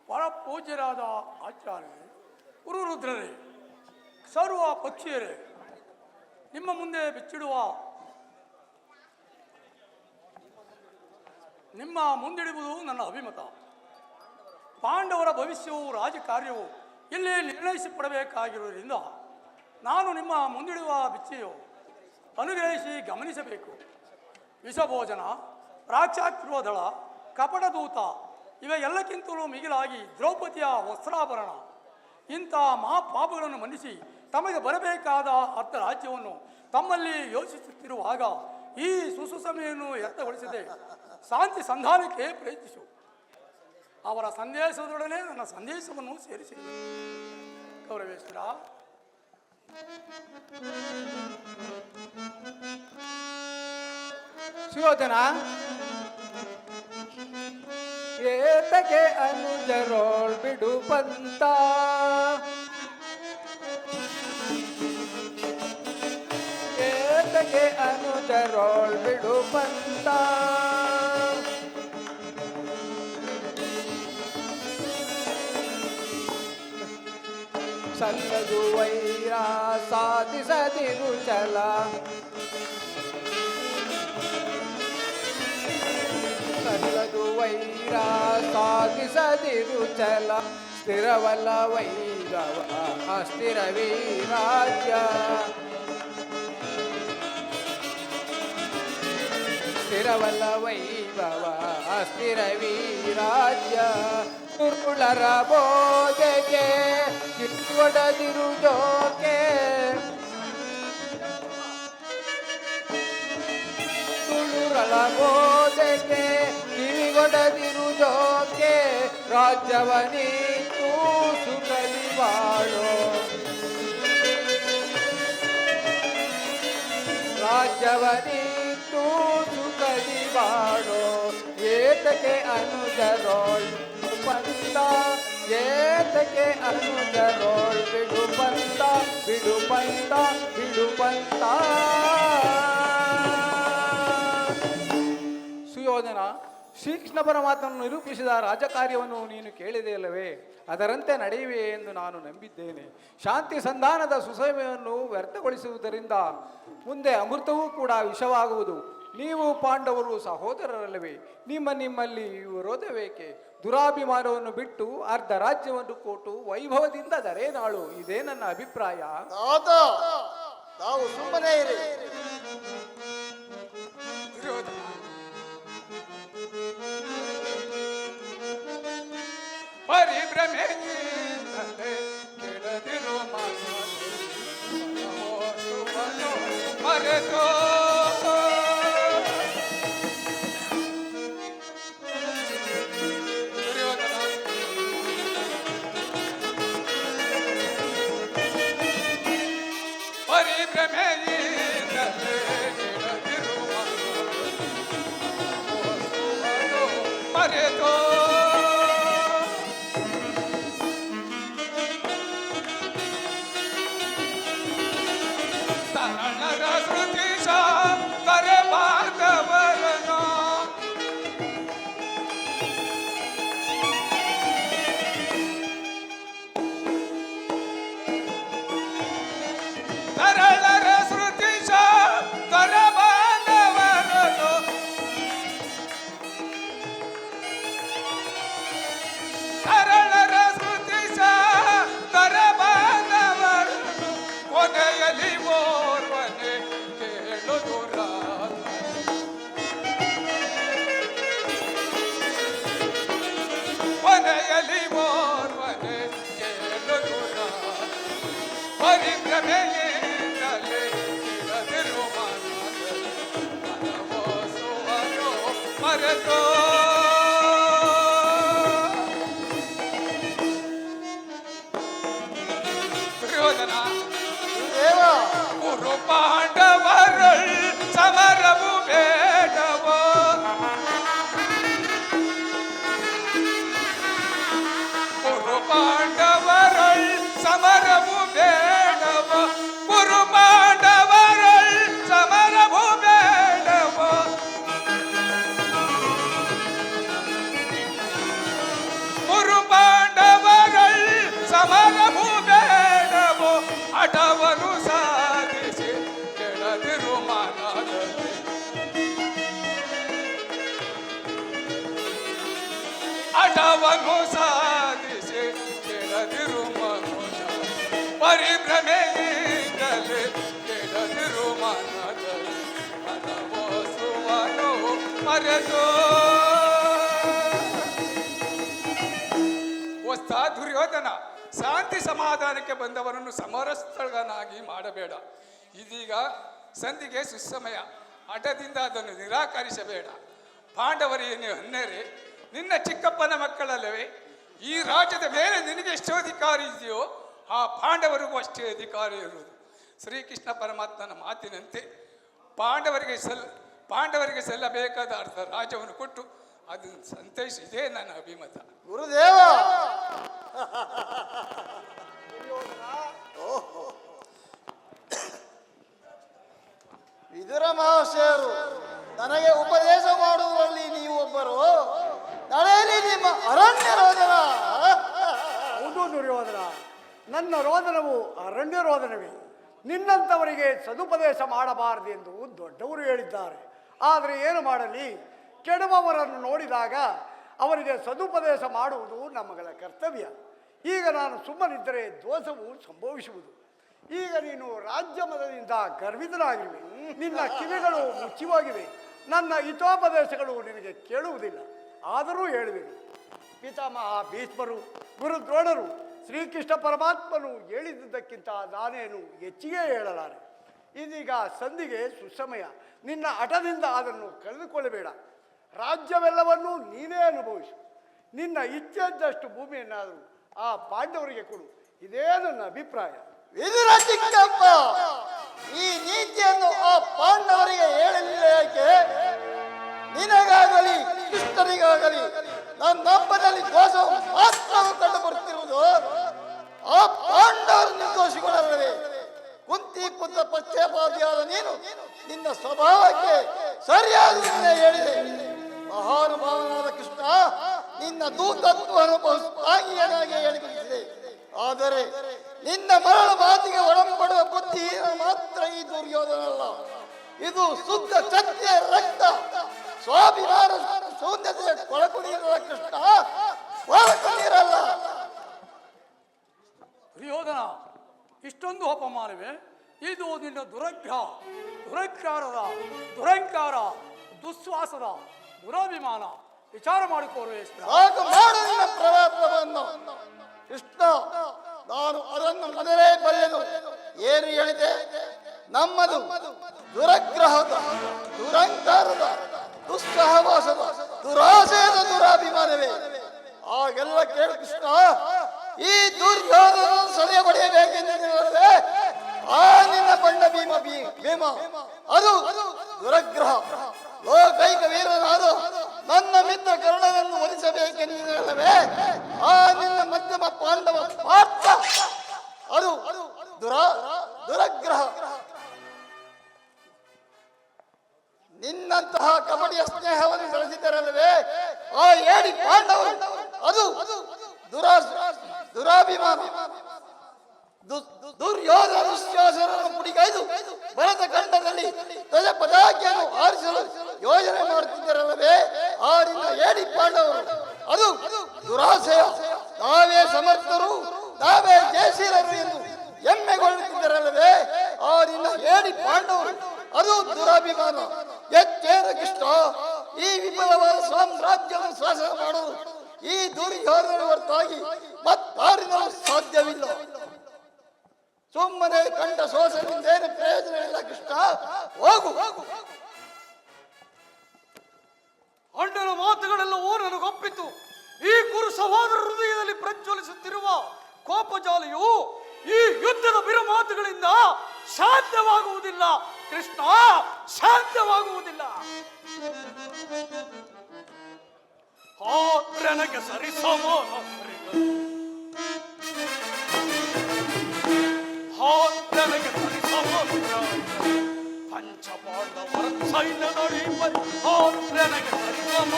ಪರ ಪೂಜ್ಯರಾದ ಆಚಾರ್ಯ ಗುರುರುದ್ರರೇ, ಸರ್ವ ಪಕ್ಷಿಯರೇ, ನಿಮ್ಮ ಮುಂದೆ ನಿಮ್ಮ ಮುಂದಿಡುವುದು ನನ್ನ ಅಭಿಮತ. ಪಾಂಡವರ ಭವಿಷ್ಯವು ರಾಜಕಾರ್ಯವು ಇಲ್ಲಿ ನಿರ್ಣಯಿಸಪಡಬೇಕಾಗಿರುವುದರಿಂದ ನಾನು ನಿಮ್ಮ ಮುಂದಿಡುವ ಬಿಚ್ಚೆಯು ಅನುಗ್ರಹಿಸಿ ಗಮನಿಸಬೇಕು. ವಿಷಭೋಜನ, ರಾಕ್ಷಾಕೃದಳ, ಕಪಟದೂತ ಇವೆಲ್ಲಕ್ಕಿಂತಲೂ ಮಿಗಿಲಾಗಿ ದ್ರೌಪದಿಯ ವಸ್ತ್ರಾಭರಣ ಇಂಥ ಮಹಾಪಾಪಗಳನ್ನು ಮನ್ನಿಸಿ ತಮಗೆ ಬರಬೇಕಾದ ಅರ್ಧ ರಾಜ್ಯವನ್ನು ತಮ್ಮಲ್ಲಿ ಯೋಚಿಸುತ್ತಿರುವಾಗ ಈ ಸುಸುಸಮೆಯನ್ನು ವ್ಯರ್ಥಗೊಳಿಸದೆ ಶಾಂತಿ ಸಂಧಾನಕ್ಕೆ ಪ್ರಯತ್ನಿಸು. ಅವರ ಸಂದೇಶದೊಡನೆ ನನ್ನ ಸಂದೇಶವನ್ನು ಸೇರಿಸಿ. ಗೌರವೇಶ್ವರ, ಸುಯೋಧನ, ಏತಕ್ಕೆ ಅನುಜರೋಳ್ ಬಿಡು ಪಂತ, ಏತಕ್ಕೆ ಅನುಜರೋಳ್ ಬಿಡು ಪಂತ, ಸಲ್ಲದು ವೈರ ಸಾಧಿಸದಿರು ಚಲ, ವೀರ ಸಾಗಿಸದಿರು ಚಲ ಸ್ಥಿರವಲ್ಲ ವೈರವ ಅಸ್ಥಿರವೇ ರಾಜ್ಯ ಸ್ಥಿರವಲ್ಲ ವೈಭವ ಅಸ್ಥಿರವೀ ರಾಜ್ಯ ದುರ್ಗುಳರ ಬೋಧೆಗೆ ಕಿತ್ತೊಡದಿರು ಜೋಕೆ ತುಳುರಳ ಬೋಧೆಗೆ ಕಿವಿಗೊಡದಿರು ಜೋಕೆ ರಾಜ್ಯವನೀತು ಸುಖಲಿ ಬಾಳೋ ರಾಜ್ಯವನೀತು ಸುಖಲಿ ಬಾಳೋ ಏತಕ್ಕೆ ಅನುಜರೋಳ್ ಪಂತ ಏತಕ್ಕೆ ಅನುಜರೋಳ್ ಬಿಡು ಪಂತ ಬಿಡು ಪಂತ ಬಿಡು ಪಂತ. ಸುಯೋಧನ, ಶ್ರೀಕೃಷ್ಣ ಪರಮಾತ್ಮನನ್ನು ನಿರೂಪಿಸಿದ ರಾಜಕಾರ್ಯವನ್ನು ನೀನು ಕೇಳಿದೆಯಲ್ಲವೇ? ಅದರಂತೆ ನಡೆಯುವೆ ಎಂದು ನಾನು ನಂಬಿದ್ದೇನೆ. ಶಾಂತಿ ಸಂಧಾನದ ಸುಸಮಯವನ್ನು ವ್ಯರ್ಥಗೊಳಿಸುವುದರಿಂದ ಮುಂದೆ ಅಮೃತವೂ ಕೂಡ ವಿಷವಾಗುವುದು. ನೀವು ಪಾಂಡವರು ಸಹೋದರರಲ್ಲವೇ? ನಿಮ್ಮಲ್ಲಿ ವಿರೋಧವೇಕೆ? ದುರಾಭಿಮಾನವನ್ನು ಬಿಟ್ಟು ಅರ್ಧ ರಾಜ್ಯವನ್ನು ಕೊಟ್ಟು ವೈಭವದಿಂದ ದರೇನಾಳು. ಇದೇ ನನ್ನ ಅಭಿಪ್ರಾಯ. ತಾವು ಸುಮ್ಮನೆ ಇರಿ. ಪರಿಭ್ರಮೆಯಿಂದಲೇ ಕೆಡದಿರು ಮರೆತೋ ಪರಿಭ್ರಮೆಯಿಂದಲೇ ಕೆಡದಿರು ಮರೆತೋ ಪಾಂಡವರಳ್ ಸಮರವು ಬೇಡವೋ ಕುರು ಪಾಂಡವರಳ್ ಸಮರವು ಬೇಡವೋ ಕುರು ಪಾಂಡವರಳ್ ಸಮರವು ಬೇಡವೋ ಕುರು ಪಾಂಡವರಳ್ ಸಮರವು ಬೇಡವೋ ಹಠವನ್ನು ಸಾಧಿಸಿ ಕೆಳದಿರು ಮಾನದಲ್ಲಿ ಹಠವನ್ನು ಸಾಧಿಸಿ ಕೆಳದಿರು ಮನೋಜ ಪರಿಭ್ರಮೆಯಿಂದಲೇ ಕೆಳದಿರು ಮನದಲ್ಲಿ ಮನವೋಸುವನು ಮರೆತೋ. ವಸ್ತ ದುರ್ಯೋಧನ, ಶಾಂತಿ ಸಮಾಧಾನಕ್ಕೆ ಬಂದವರನ್ನು ಸಮರಸ್ಥಳನಾಗಿ ಮಾಡಬೇಡ. ಇದೀಗ ಸಂಧಿಗೆ ಸುಸಮಯ. ಹಠದಿಂದ ಅದನ್ನು ನಿರಾಕರಿಸಬೇಡ. ಪಾಂಡವರೇನು ಹನ್ನೆರೆ ನಿನ್ನ ಚಿಕ್ಕಪ್ಪನ ಮಕ್ಕಳಲ್ಲವೇ? ಈ ರಾಜ್ಯದ ಮೇಲೆ ನಿನಗೆ ಎಷ್ಟು ಅಧಿಕಾರ ಇದೆಯೋ ಆ ಪಾಂಡವರಿಗೂ ಅಷ್ಟೇ ಅಧಿಕಾರ ಇರುವುದು. ಶ್ರೀಕೃಷ್ಣ ಪರಮಾತ್ಮನ ಮಾತಿನಂತೆ ಪಾಂಡವರಿಗೆ ಸಲ್ಲಬೇಕಾದ ಅರ್ಧ ರಾಜ್ಯವನ್ನು ಕೊಟ್ಟು ಅದನ್ನು ಸಂತೈಸಿದೆ ನನ್ನ ಅಭಿಮತ. ಗುರುದೇವ, ವಿದುರ ಮಹಾಶಯರು ನನಗೆ ಉಪದೇಶ ಮಾಡುವುದರಲ್ಲಿ ನೀವು ಒಬ್ಬರು. ನಡೆಯಲಿ ನಿಮ್ಮ ಅರಣ್ಯ ರೋದನ. ಹೌದು ದುರ್ಯೋಧನ, ನನ್ನ ರೋದನವು ಅರಣ್ಯ ರೋದನವೇ. ನಿನ್ನಂಥವರಿಗೆ ಸದುಪದೇಶ ಮಾಡಬಾರದೆಂದು ದೊಡ್ಡವರು ಹೇಳಿದ್ದಾರೆ. ಆದರೆ ಏನು ಮಾಡಲಿ, ಕೆಡುವವರನ್ನು ನೋಡಿದಾಗ ಅವರಿಗೆ ಸದುಪದೇಶ ಮಾಡುವುದು ನಮ್ಮಗಳ ಕರ್ತವ್ಯ. ಈಗ ನಾನು ಸುಮ್ಮನಿದ್ದರೆ ದೋಷವು ಸಂಭವಿಸುವುದು. ಈಗ ನೀನು ರಾಜ್ಯ ಮದದಿಂದ ಗರ್ವಿತನಾಗಿರುವೆ, ನಿನ್ನ ಕಿವಿಗಳು ಮುಚ್ಚಿವಾಗಿವೆ, ನನ್ನ ಹಿತೋಪದೇಶಗಳು ನಿನಗೆ ಕೇಳುವುದಿಲ್ಲ. ಆದರೂ ಹೇಳುವೆನು. ಪಿತಾಮಹ ಭೀಷ್ಮರು, ಗುರು ದ್ರೋಣರು, ಶ್ರೀಕೃಷ್ಣ ಪರಮಾತ್ಮನು ಹೇಳಿದ್ದಕ್ಕಿಂತ ನಾನೇನು ಹೆಚ್ಚಿಗೆ ಹೇಳಲಾರೆ. ಇದೀಗ ಸಂಧಿಗೆ ಸುಸಮಯ. ನಿನ್ನ ಹಠದಿಂದ ಅದನ್ನು ಕಳೆದುಕೊಳ್ಳಬೇಡ. ರಾಜ್ಯವೆಲ್ಲವನ್ನೂ ನೀನೇ ಅನುಭವಿಸು. ನಿನ್ನ ಇಚ್ಛೆದ್ದಷ್ಟು ಭೂಮಿಯನ್ನಾದರೂ ಆ ಪಾಂಡವರಿಗೆ ಕೊಡು. ಇದೇ ನನ್ನ ಅಭಿಪ್ರಾಯ. ವಿದುರ ಚಿಕ್ಕಪ್ಪ, ಈ ನೀತಿಯನ್ನು ಆ ಪಾಂಡವರಿಗೆ ಹೇಳಲಿಲ್ಲ ಯಾಕೆ? ನಿನಗಾಗಲಿ ಕೃಷ್ಣನಿಗಾಗಲಿ ನನ್ನೊಬ್ಬನಲ್ಲಿ ದೋಷವು ಮಾತ್ರ ಕಂಡು ಬರುತ್ತಿರುವುದು. ಆ ಪಾಂಡವರು ನಿರ್ದೋಷಿಗಳಲ್ಲವೇ? ಕುಂತಿ ಪುತ್ರ ಪಕ್ಷಪಾತಿಯಾದ ನೀನು ನಿನ್ನ ಸ್ವಭಾವಕ್ಕೆ ಸರಿಯಾದ ಹೇಳಿದೆ. ಮಹಾನುಭಾವನಾದ ಕೃಷ್ಣ ನಿನ್ನ ದೂತತ್ವವನ್ನು ಬಹುಸ್ವಾಂಗೀಯನಾಗಿ ಹೇಳಿಬಿಟ್ಟಿದೆ. ಆದರೆ ನಿನ್ನ ಮರಳ ಮಾತಿಗೆ ಒಳಪಡುವ ಬುದ್ಧಿ ಮಾತ್ರ ಈ ದುರ್ಯೋಧನಲ್ಲ. ಇದು ಶುದ್ಧ ಕ್ಷತ್ರಿಯ ರಕ್ತ, ಸ್ವಾಭಿಮಾನ ಶೂನ್ಯತೆಯ ಕೊಳಕು ನೀರಲ್ಲ ಕೃಷ್ಣ, ಕೊಳಕು ನೀರಲ್ಲ. ದುರ್ಯೋಧನ, ಇಷ್ಟೊಂದು ಅಪಮಾನವೇ? ಇದು ನಿನ್ನ ದುರಂಕಾರ, ದುಶ್ವಾಸದ ದುರಾಭಿಮಾನ. ವಿಚಾರ ಮಾಡಿಕೊಳ್ಳುವೆ. ಸಾಕು ಮಾಡು ನಿನ್ನ ಪ್ರವಾದವನ್ನು ಕೃಷ್ಣ. ನಾನು ಅದನ್ನು ಮೊದಲೇ ಬಲ್ಲೆನು. ಏನು ಹೇಳಿದೆ? ನಮ್ಮದು ದುರಗ್ರಹದ, ದುರಂಕಾರದ, ದುಸ್ಸಹವಾಸದ, ದುರಾಸೆಯದ ದುರಾಭಿಮಾನವೇ. ಆಗೆಲ್ಲ ಕೇಳು ಕೃಷ್ಣ, ಈ ದುರ್ಯೋಧನ ಸಲಹೆ ಪಡೆಯಬೇಕೆಂದರೆ ಆ ನಿನ್ನ ಬಂಡ ಭೀಮ ಅದು ದುರಗ್ರಹ. ಲೋಕೈಕ ವೀರನಾದ ನನ್ನ ಮಿತ್ರ ಕರ್ಣನನ್ನು ವಧಿಸಬೇಕೆಂದಿಲ್ಲವೇ ಆ ನಿನ್ನ ಮಧ್ಯಮ ಪಾಂಡವ ಪಾತ್ರ ಅದು ದುರಗ್ರಹ. ನಿನ್ನಂತಹ ಕಬಡ್ಡಿಯ ಸ್ನೇಹವನ್ನು ಗಳಿಸಿದರಲ್ಲವೇ ಆ ಏಡಿ ಪಾಂಡವರು ಅದು ದುರಾಭಿಮಾನ. ದುರ್ಯೋಧನ ದುಶ್ಯಾಸನನ್ನು ಪುಡಿಗೈದು ಭರತ ಖಂಡದಲ್ಲಿ ಧ್ವಜ ಪತಾಕೆಯನ್ನು ಆರಿಸಲು ಯೋಜನೆ ಮಾಡುತ್ತಿದ್ದರಲ್ಲವೇ ಆ ನಿನ್ನ ಏಡಿ ಪಾಂಡವರು ಅದು ದುರಾಸೆಯ. ನಾವೇ ಸಮರ್ಥರು, ನಾವೇ ಜಯಶೀಲರು ಎಂದು ಹೆಮ್ಮೆಗೊಳ್ಳುತ್ತಿದ್ದರಲ್ಲವೇ ಆ ನಿನ್ನ ಏಡಿ ಪಾಂಡವರು ಅದು ದುರಾಭಿಮಾನ. ಎಚ್ಚೇರ ಕೃಷ್ಣ, ಈ ವಿಫಲವಾದ ಸಾಮ್ರಾಜ್ಯವನ್ನು ಶಾಸನ ಮಾಡಲು ಈ ದುರ್ಯೋಧನ ಹೊರತಾಗಿ ಮತ್ತಾರಿನೂ ಸಾಧ್ಯವಿಲ್ಲ. ಸುಮ್ಮನೆ ಕಂಡ ಶೋಷಣೆಯಿಂದೇನು ಪ್ರಯೋಜನವಿಲ್ಲ ಕೃಷ್ಣ. ಹೋಗು. ಅಣ್ಣನ ಮಾತುಗಳೆಲ್ಲವೂ ನನಗೊಪ್ಪಿತು. ಈ ಕುರು ಸಹೋದರ ಹೃದಯದಲ್ಲಿ ಪ್ರಜ್ವಲಿಸುತ್ತಿರುವ ಕೋಪಜಾಲಿಯು ಈ ಯುದ್ಧದ ಬಿರುಮಾತುಗಳಿಂದ ಶಾಂತವಾಗುವುದಿಲ್ಲ ಕೃಷ್ಣ, ಶಾಂತವಾಗುವುದಿಲ್ಲ. ನನಗೆ ಸರಿಸಮ ನನಗೆ ಸರಿಸಮ ಪಂಚಪಾಂಡವರ ಸೈನ್ಯ ನೋಡಿ ನನಗೆ ಸರಿಸಮ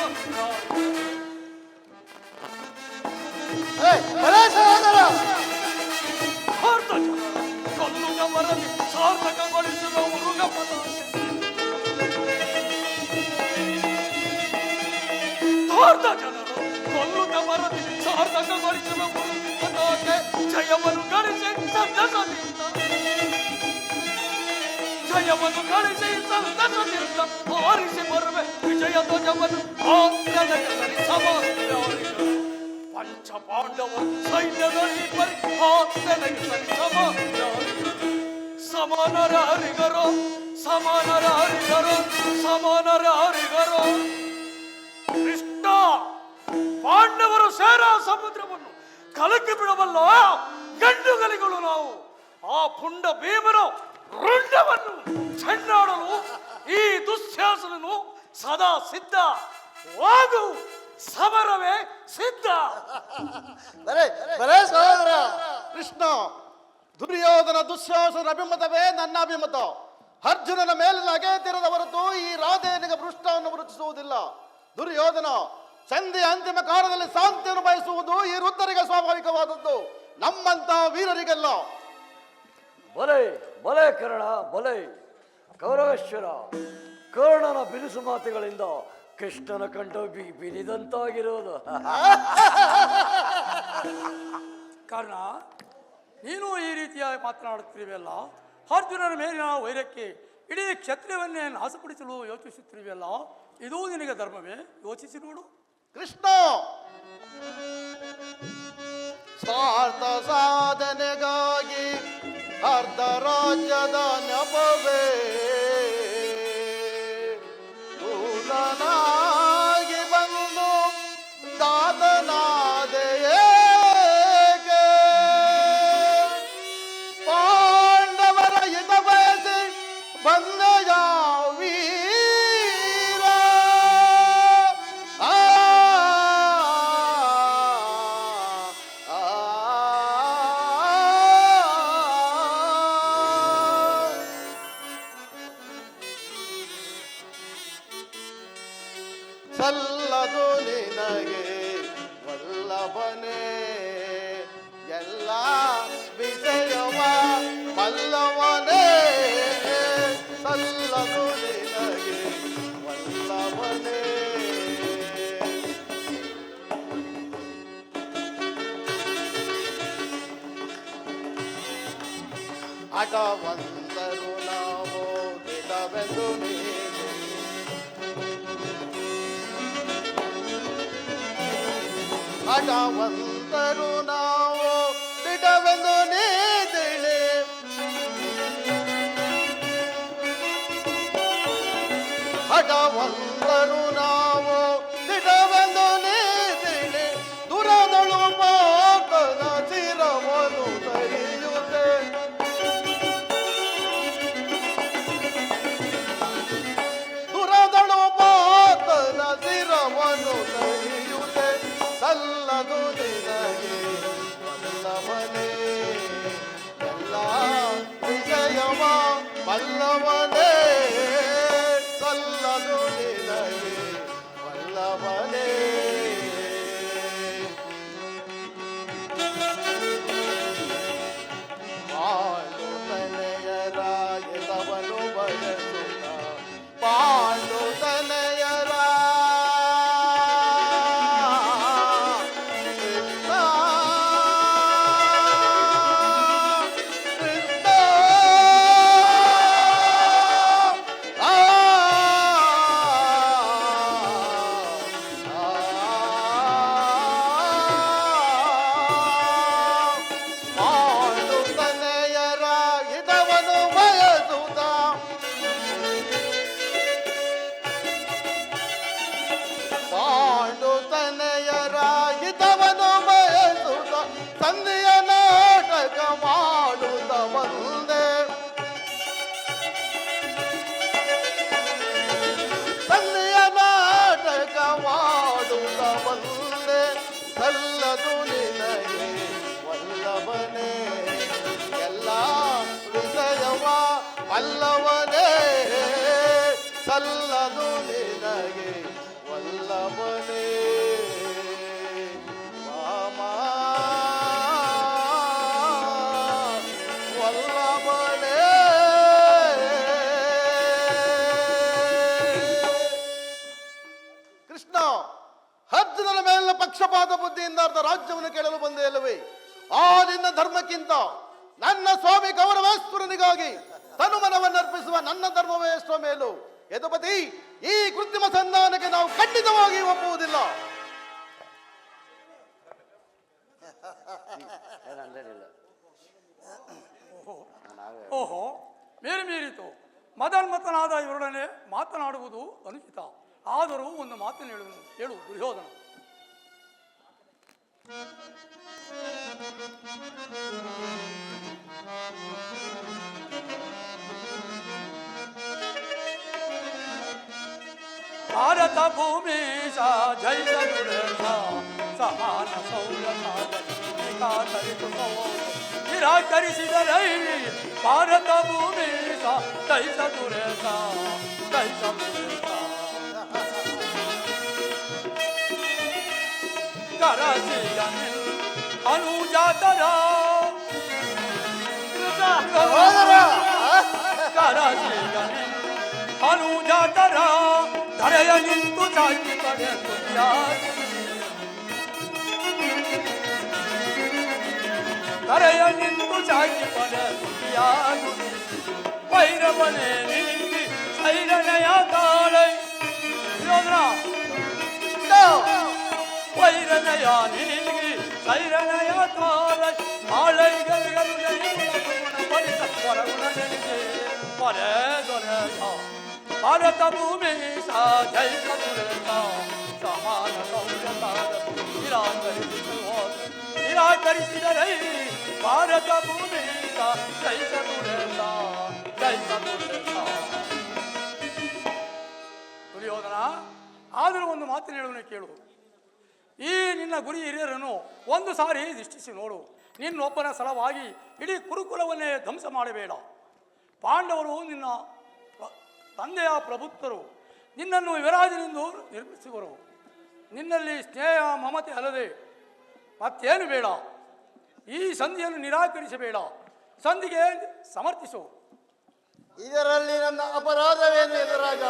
ಕೊಲ್ಲುಗ ವರದಿ ಸಾರ್ಥಕಗೊಳಿಸುವ ಮುರುಗ ಜನರು ಕೊಲ್ಲುಗ ವರದಿ ಸಾರ್ಥಕಗೊಳಿಸುವ ಮುರುಗ ಜಯವನ್ನು ಗಳಿಸಿ ಸಂತಸದಿಂದ ಆರಿಸಿ ಬರುವೆ ವಿಜಯ ಧ್ವಜವನ್ನು ಸಮ ಪಂಚಪಾಂಡವ ಸೈನ್ಯದಲ್ಲಿ ಸಮಾನರ ಹರಿಗರೋ ಸಮಾನರ ಹರಿಗರೋ ಸಮಾನರ ಹರಿಗರೋ. ಕೃಷ್ಣ, ಪಾಂಡವರು ಸೇರಾ ಸಮುದ್ರವನ್ನು ಕಲಕಿ ಬಿಡಬಲ್ಲ ಗಂಡುಗಲಿಗಳು ನಾವು. ಆ ಪುಂಡ ಭೀಮನು ರುಂಡವನ್ನು ಚೆಂಡಾಡಲು ಈ ದುಶ್ಯಾಸನನು ಸದಾ ಸಿದ್ಧ. ಹೋಗು, ಸಮರವೇ ಸಿದ್ಧ. ಬರೇ ಸಹೋದರ ಕೃಷ್ಣ, ದುರ್ಯೋಧನ ದುಶ್ಯಾಸನ ಅಭಿಮತವೇ ನನ್ನ ಅಭಿಮತ. ಅರ್ಜುನನ ಮೇಲಿನ ಅಗೇತಿರದ ಹೊರತು ಈ ರಾಧೆಯನಿಗೆ ಪೃಷ್ಠವನ್ನು ವೃತ್ತಿಸುವುದಿಲ್ಲ. ದುರ್ಯೋಧನ ಸಂಧಿಯ ಅಂತಿಮ ಕಾಲದಲ್ಲಿ ಶಾಂತಿಯನ್ನು ಬಯಸುವುದು ಈ ವೃದ್ಧರಿಗೆ ಸ್ವಾಭಾವಿಕವಾದದ್ದು, ನಮ್ಮಂತ ವೀರರಿಗೆಲ್ಲ. ಬಲೆ ಬಲೆ ಕರ್ಣ, ಬಲೆ ಕೌರವೇಶ್ವರ. ಕರ್ಣನ ಬಿರುಸು ಮಾತುಗಳಿಂದ ಕೃಷ್ಣನ ಕಂಡು ಬಿರಿದಂತಾಗಿರೋದು. ಕಾರಣ ನೀನು ಈ ರೀತಿಯಾಗಿ ಮಾತನಾಡುತ್ತಿರುವೆಯಲ್ಲ, ಅರ್ಜುನನ ಮೇಲಿನ ವೈರಕ್ಕೆ ಇಡೀ ಕ್ಷತ್ರಿಯವನ್ನೇ ನಾಶಪಡಿಸಲು ಯೋಚಿಸುತ್ತಿರುವೆಯಲ್ಲ, ಇದೂ ನಿನಗೆ ಧರ್ಮವೇ? ಯೋಚಿಸಿ ನೋಡು. ಕೃಷ್ಣ ಸ್ವಾರ್ಥ ಸಾಧನೆಗಾಗಿ ಅರ್ಧ ರಾಜ್ಯದ ನೆಪವೇ ದೂತನಾಗಿ ಬಂದು ದಾತನಾದೆಯೇಗೆ ಪಾಂಡವರ ಹಿತ ಬಯಸಿ ಬಂದ ವೀರ ಆ ಸಲ್ಲದು ನಿನಗೆ ವಲ್ಲಭನೇ ಎಲ್ಲ ವಿಷಯವ ಬಲ್ಲವನೇ ಸಲ್ಲದು ನಿನಗೆ ವಲ್ಲಭನೇ ಹಠವಂತರು ನಾವು ದಿಟವೆಂದು ನೀನು ಹಠವಂತರು ನಾವು ದಿಟವೆಂದು ನೀ ತಿಳಿ ಹಠವಂತರು ನಾವು ದಿಟವೆಂದು ನೀ ತಿಳಿ ದುರದಳು ಪಾಪದ ಚಿರವನ್ನು ತರಿಯುತ್ತೆ ದುರದಳು ಪಾಪದ ಚಿರವನ್ನು ತರಿಯುತ್ತೆ ಸಲ್ಲದು ನಿನಗೆ ವಲ್ಲಭನೇ ಎಲ್ಲ ವಿಜಯವ ವಲ್ಲಭನೇ ಸಲ್ಲದು ನಿನಗೆ ವಲ್ಲಭನೇ ಪಾಂಡು ತನೆಯರ ಎದವನು ಬಯಸುತ್ತ ಪಾಂಡು ತನೆಯರ ತಂದೆಯ ನಾಟಕ ಮಾಡುತ್ತ ಬಂದೆ ತಂದೆಯ ನಾಟಕ ಮಾಡುತ್ತ ಬಂದೆ ಸಲ್ಲದು ನಿನಗೆ ವಲ್ಲಭನೇ ಎಲ್ಲ ವಿಷಯವ ವಲ್ಲಭನೇ ಸಲ್ಲದು ನಿನಗೆ ವಲ್ಲಭನೇ ವಲ್ಲಭನೇ ಕೃಷ್ಣ ಅರ್ಜುನನ ಮೇಲಿನ ಪಕ್ಷಪಾತ ಬುದ್ಧಿಯಿಂದ ಅರ್ಧ ರಾಜ್ಯವನ್ನು ಕೇಳಲು ಬಂದೆ ಅಲ್ಲವೇ? ಆ ನಿನ್ನ ಧರ್ಮಕ್ಕಿಂತ ನನ್ನ ಸ್ವಾಮಿ ಗೌರವೇಶ್ವರನಿಗಾಗಿ ತನುಮನವನ್ನು ಅರ್ಪಿಸುವ ನನ್ನ ಧರ್ಮವೇ ಎಷ್ಟೋ ಮೇಲು. ಯದುಪತಿ, ಈ ಕೃತ್ರಿಮ ಸಂಧಾನಕ್ಕೆ ನಾವು ಖಂಡಿತವಾಗಿ ಒಪ್ಪುವುದಿಲ್ಲ. ಓಹೋ, ಮೀರಿತು. ಮದನ್ಮತನಾದ ಇವರೊಡನೆ ಮಾತನಾಡುವುದು ಅನುಚಿತ. ಆದರೂ ಒಂದು ಮಾತನ್ನು ಹೇಳು ದುರ್ಯೋಧನ. ಭಾರತ ಭೂಮೀಶ ಜೈಸ ದುರೇಶ ಸಮಾನ ಸೌರತರಿತು ನಿರಾಕರಿಸಿದರೈ ಭಾರತ ಭೂಮೀಶ ಜೈಸ ದುರೇಶ ಜೈಸ ದುರೇಶ ಕರಸಿಯನಿಲ್ ಅನುಜಾತರ ಕರಸಿಯನಿಲ್ ಅನುಜಾತರ ತಡೆಯ ನಿಂತು ಚಾಚಿ ಪಡೆ ತುದಿಯ ತಡೆಯ ನಿಂತು ಚಾಚಿ ಪಡೆ ತುದಿಯ ಭೈರವನೇ ನೀಗಿ ಸೈರನೆಯ ತಾಳೈ ವಿರೋಧನ ವೈರನಯ ನೀಗಿ ಸೈರನಯ ತಾಳೈ ಆಳೈ ಗರುಗರು ಪರಿತ ಪರಗುಣ ನೆನೆಗೆ ಪರೆ ದೊರೆಯ ಭಾರತ ಭೂಮಿ ಸಾ ಜೈ ಸದುರತ ಸಮಾನ ಸೌಜತಾದ ನಿರಾಕರಿಸಿದರೆ ಭಾರತ ಭೂಮಿ ಸಾ ಜೈ ಸದುರತ ಜೈ ಸದುರತ. ದುರ್ಯೋಧನ, ಆದರೂ ಒಂದು ಮಾತಿನ ಹೇಳುವನೆ ಕೇಳು. ಈ ನಿನ್ನ ಗುರಿ ಹಿರಿಯರನ್ನು ಒಂದು ಸಾರಿ ದೃಷ್ಟಿಸಿ ನೋಡು. ನಿನ್ನೊಬ್ಬನ ಸಲವಾಗಿ ಇಡೀ ಕುರುಕುಲವನ್ನೇ ಧ್ವಂಸ ಮಾಡಬೇಡ. ಪಾಂಡವರು ನಿನ್ನ ತಂದೆಯ ಪ್ರಭುತ್ವರು, ನಿನ್ನನ್ನು ಯುವರಾಜನೆಂದು ನಿರ್ಮಿಸುವರು. ನಿನ್ನಲ್ಲಿ ಸ್ನೇಹ ಮಮತೆ ಅಲ್ಲದೆ ಮತ್ತೇನು ಬೇಡ. ಈ ಸಂಧಿಯನ್ನು ನಿರಾಕರಿಸಬೇಡ, ಸಂಧಿಗೆ ಸಮರ್ಥಿಸು. ಇದರಲ್ಲಿ ನನ್ನ ಅಪರಾಧವೇನು ಎದುರಾಗ?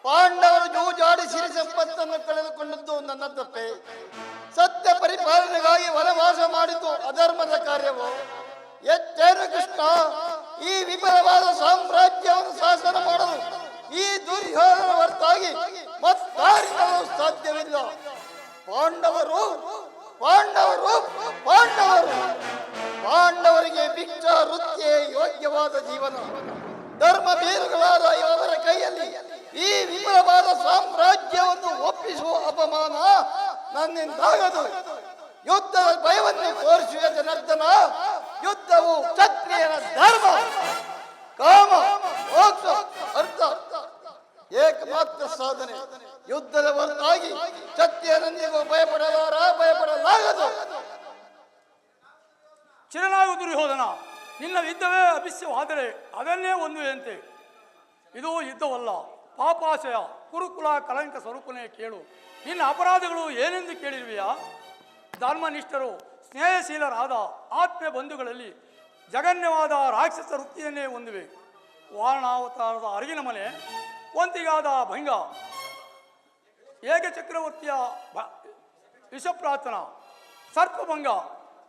ಪಾಂಡವರು ಜೂಜಾಡಿ ಸಿರಿ ಸಂಪತ್ತನ್ನು ಕಳೆದುಕೊಂಡದ್ದು ನನ್ನ ತಪ್ಪೆ. ಸತ್ಯ ಪರಿಪಾಲನೆಗಾಗಿ ವನವಾಸ ಮಾಡಿದ್ದು ಅಧರ್ಮದ ಕಾರ್ಯವು. ಎಚ್ಚೇನು ಕೃಷ್ಣ, ಈ ವಿಫಲವಾದ ಸಾಮ್ರಾಜ್ಯವನ್ನು ಶಾಸನ ಮಾಡಲು ಈ ದುರ್ಯೋಧನ ಹೊರತಾಗಿ ಮತ್ತಾರಿಗೂ ಸಾಧ್ಯವಿಲ್ಲ. ಪಾಂಡವರು ಪಾಂಡವರು ಪಾಂಡವರು ಪಾಂಡವರಿಗೆ ಭಿಕ್ಷಾ ವೃತ್ತಿಯೇ ಯೋಗ್ಯವಾದ ಜೀವನ. ಧರ್ಮ ಬೇರುಗಳಾದ ಇವರ ಕೈಯಲ್ಲಿ ಈ ವಿಫಲವಾದ ಸಾಮ್ರಾಜ್ಯವನ್ನು ಒಪ್ಪಿಸುವ ಅಪಮಾನ ನನ್ನಿಂದಾಗದು. ಯುದ್ಧದ ಭಯವನ್ನು ತೋರಿಸುವ ಜನಾರ್ದನ, ಯುದ್ಧವು ಕ್ಷತ್ರಿಯನ ಧರ್ಮ. ಕಾಮ ಮೋಕ್ಷ ಅರ್ಥ ಏಕಮಾತ್ರ ಸಾಧನೆ. ಯುದ್ಧದ ಹೊರತಾಗಿ ಕ್ಷತ್ರಿಯನೊಂದಿಗೂ ಭಯಪಡಲಾಗದು. ಚಿರನಾಗು ದುರ್ಯೋಧನ, ನಿನ್ನ ಯುದ್ಧವೇ ಅಭಿಸ್ಯವಾದರೆ ಅದನ್ನೇ ಹೊಂದುವಂತೆ. ಇದು ಯುದ್ಧವಲ್ಲ, ಪಾಪಾಶಯ, ಕುರುಕುಲ ಕಳಂಕ ಸ್ವರೂಪನೇ ಕೇಳು. ನಿನ್ನ ಅಪರಾಧಗಳು ಏನೆಂದು ಕೇಳಿರುವೆಯಾ? ಧರ್ಮನಿಷ್ಠರು ಸ್ನೇಹಶೀಲರಾದ ಆತ್ಮೀಯ ಬಂಧುಗಳಲ್ಲಿ ಜಗನ್ಯವಾದ ರಾಕ್ಷಸ ವೃತ್ತಿಯನ್ನೇ ಹೊಂದಿವೆ. ವಾರಣಾವತಾರದ ಅರಗಿನ ಮನೆ, ವಂತಿಗಾದ ಭಂಗ, ಏಕಚಕ್ರವರ್ತಿಯ ವಿಷಪ್ರಾರ್ಥನ, ಸರ್ಪಭಂಗ,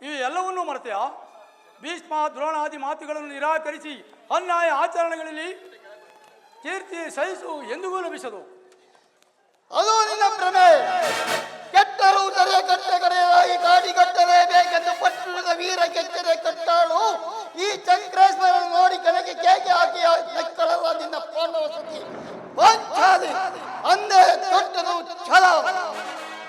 ಇವು ಎಲ್ಲವನ್ನೂ ಮರೆತೆಯ? ಭೀಷ್ಮ ದ್ರೋಣಾದಿ ಮಾತುಗಳನ್ನು ನಿರಾಕರಿಸಿ ಅನ್ಯಾಯ ಆಚರಣೆಗಳಲ್ಲಿ ಕೀರ್ತಿ ಸಹಿಸು ಎಂದಿಗೂ ಲಭಿಸದು. ಅದು ನಿನ್ನ ಭ್ರಮೆ. ಕೆಟ್ಟರು ತೆರೆ ಕಟ್ಟೆಗಡೆಯಾಗಿ ಕಾಡಿ ಕಟ್ಟಲೇಬೇಕೆಂದು ಪಟ್ಟಣದ ವೀರ ಕೆಚ್ಚರೆ ಕಟ್ಟಾಳು ಈ ಚಕ್ರೇಶ್ವರ ನೋಡಿ ಕಣಕ್ಕೆ ಕೇಕೆ ಹಾಕಿ ನಕ್ಕಳಲ್ಲ ನಿನ್ನ ಪಾಂಡವ ಸುದ್ದಿ. ಪಾಂಚಾಲಿ ಅಂದೇ ದೊಡ್ಡದು ಛಲ.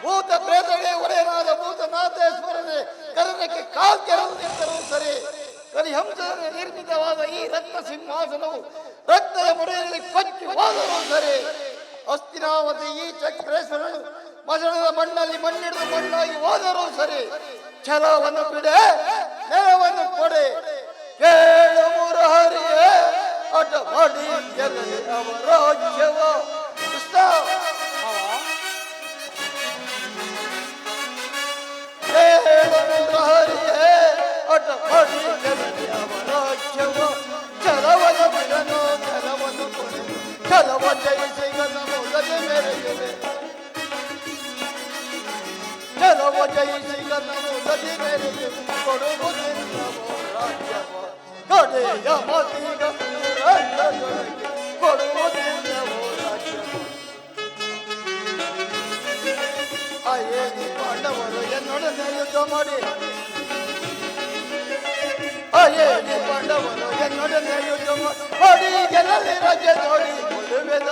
ಭೂತ ಪ್ರೇತಗೆ ಒಡೆಯನಾದ ಭೂತನಾಥೇಶ್ವರನೇ ಕರ್ಣಕ್ಕೆ ಕಾಲ್ಕೆರಲು ನಿಂತರೂ ಸರಿ. ಕಲಿಹಂಸದ ನಿರ್ಮಿತವಾದ ಈ ರತ್ನ ಸಿಂಹಾಸನವು ರಕ್ತದ ಮುಡಿಯಲ್ಲಿ ಕೊಚ್ಚಿ ಹೋದರೂ ಸರಿ. ಅಸ್ತಿನಾವತಿ ಈ ಚಕ್ರೇಶ್ವರನು ಮಸಣದ ಮಣ್ಣಲ್ಲಿ ಮಣ್ಣಿಡಿದು ಮಣ್ಣಾಗಿ ಹೋದರೂ ಸರಿ. ಛಲವನ್ನು ಬಿಡೆ, ನೆಲವನ್ನು ಕೊಡೆ. ಕೇಳು ಮುರಹರಿಯೇ ಅಟ ಮಾಡಿ ಗೆಲ್ಲಲಿ ಅವರಾಜ್ಯವ. ಕೃಷ್ಣ ಕೇಳು ಮುರಹರಿಯೇ ಅಟ ಮಾಡಿ ಗೆಲ್ಲಲಿ ಅವರಾಜ್ಯವ. ಛಲವನ್ನು ಬಿಡನು, ಛಲವನ್ನು ಕೊಡೆನು, ಛಲವ ಜಯಿಸಿ ಗದಮೋದದೆ ಮೆರೆಯುವೆ. ಛಲವ ಜಯಿಸಿ ಗದಮೋದದೆ ಮೆರೆಯುವೆ. ಕೊಡುವುದೆಲ್ಲವೋ ರಾಜ್ಯವ ಕಡೆಯ ಮತಿಗ ರಾಜ್ಯದೊಳಗೆ ಕೊಡುವುದೆಲ್ಲವೋ ರಾಜ್ಯವ. ಅಯ್ಯೇನಿ ಪಾಂಡವರು ಎನ್ನೊಡನೆ ಯುದ್ಧ ಮಾಡಿ, ಅಯ್ಯೇನಿ ಪಾಂಡವರು ಎನ್ನೊಡನೆ ಯುದ್ಧ ಮಾಡಿ ಗೆಲ್ಲಲಿ ರಾಜ್ಯ ನೋಡಿ ಕೊಡುವೆದ.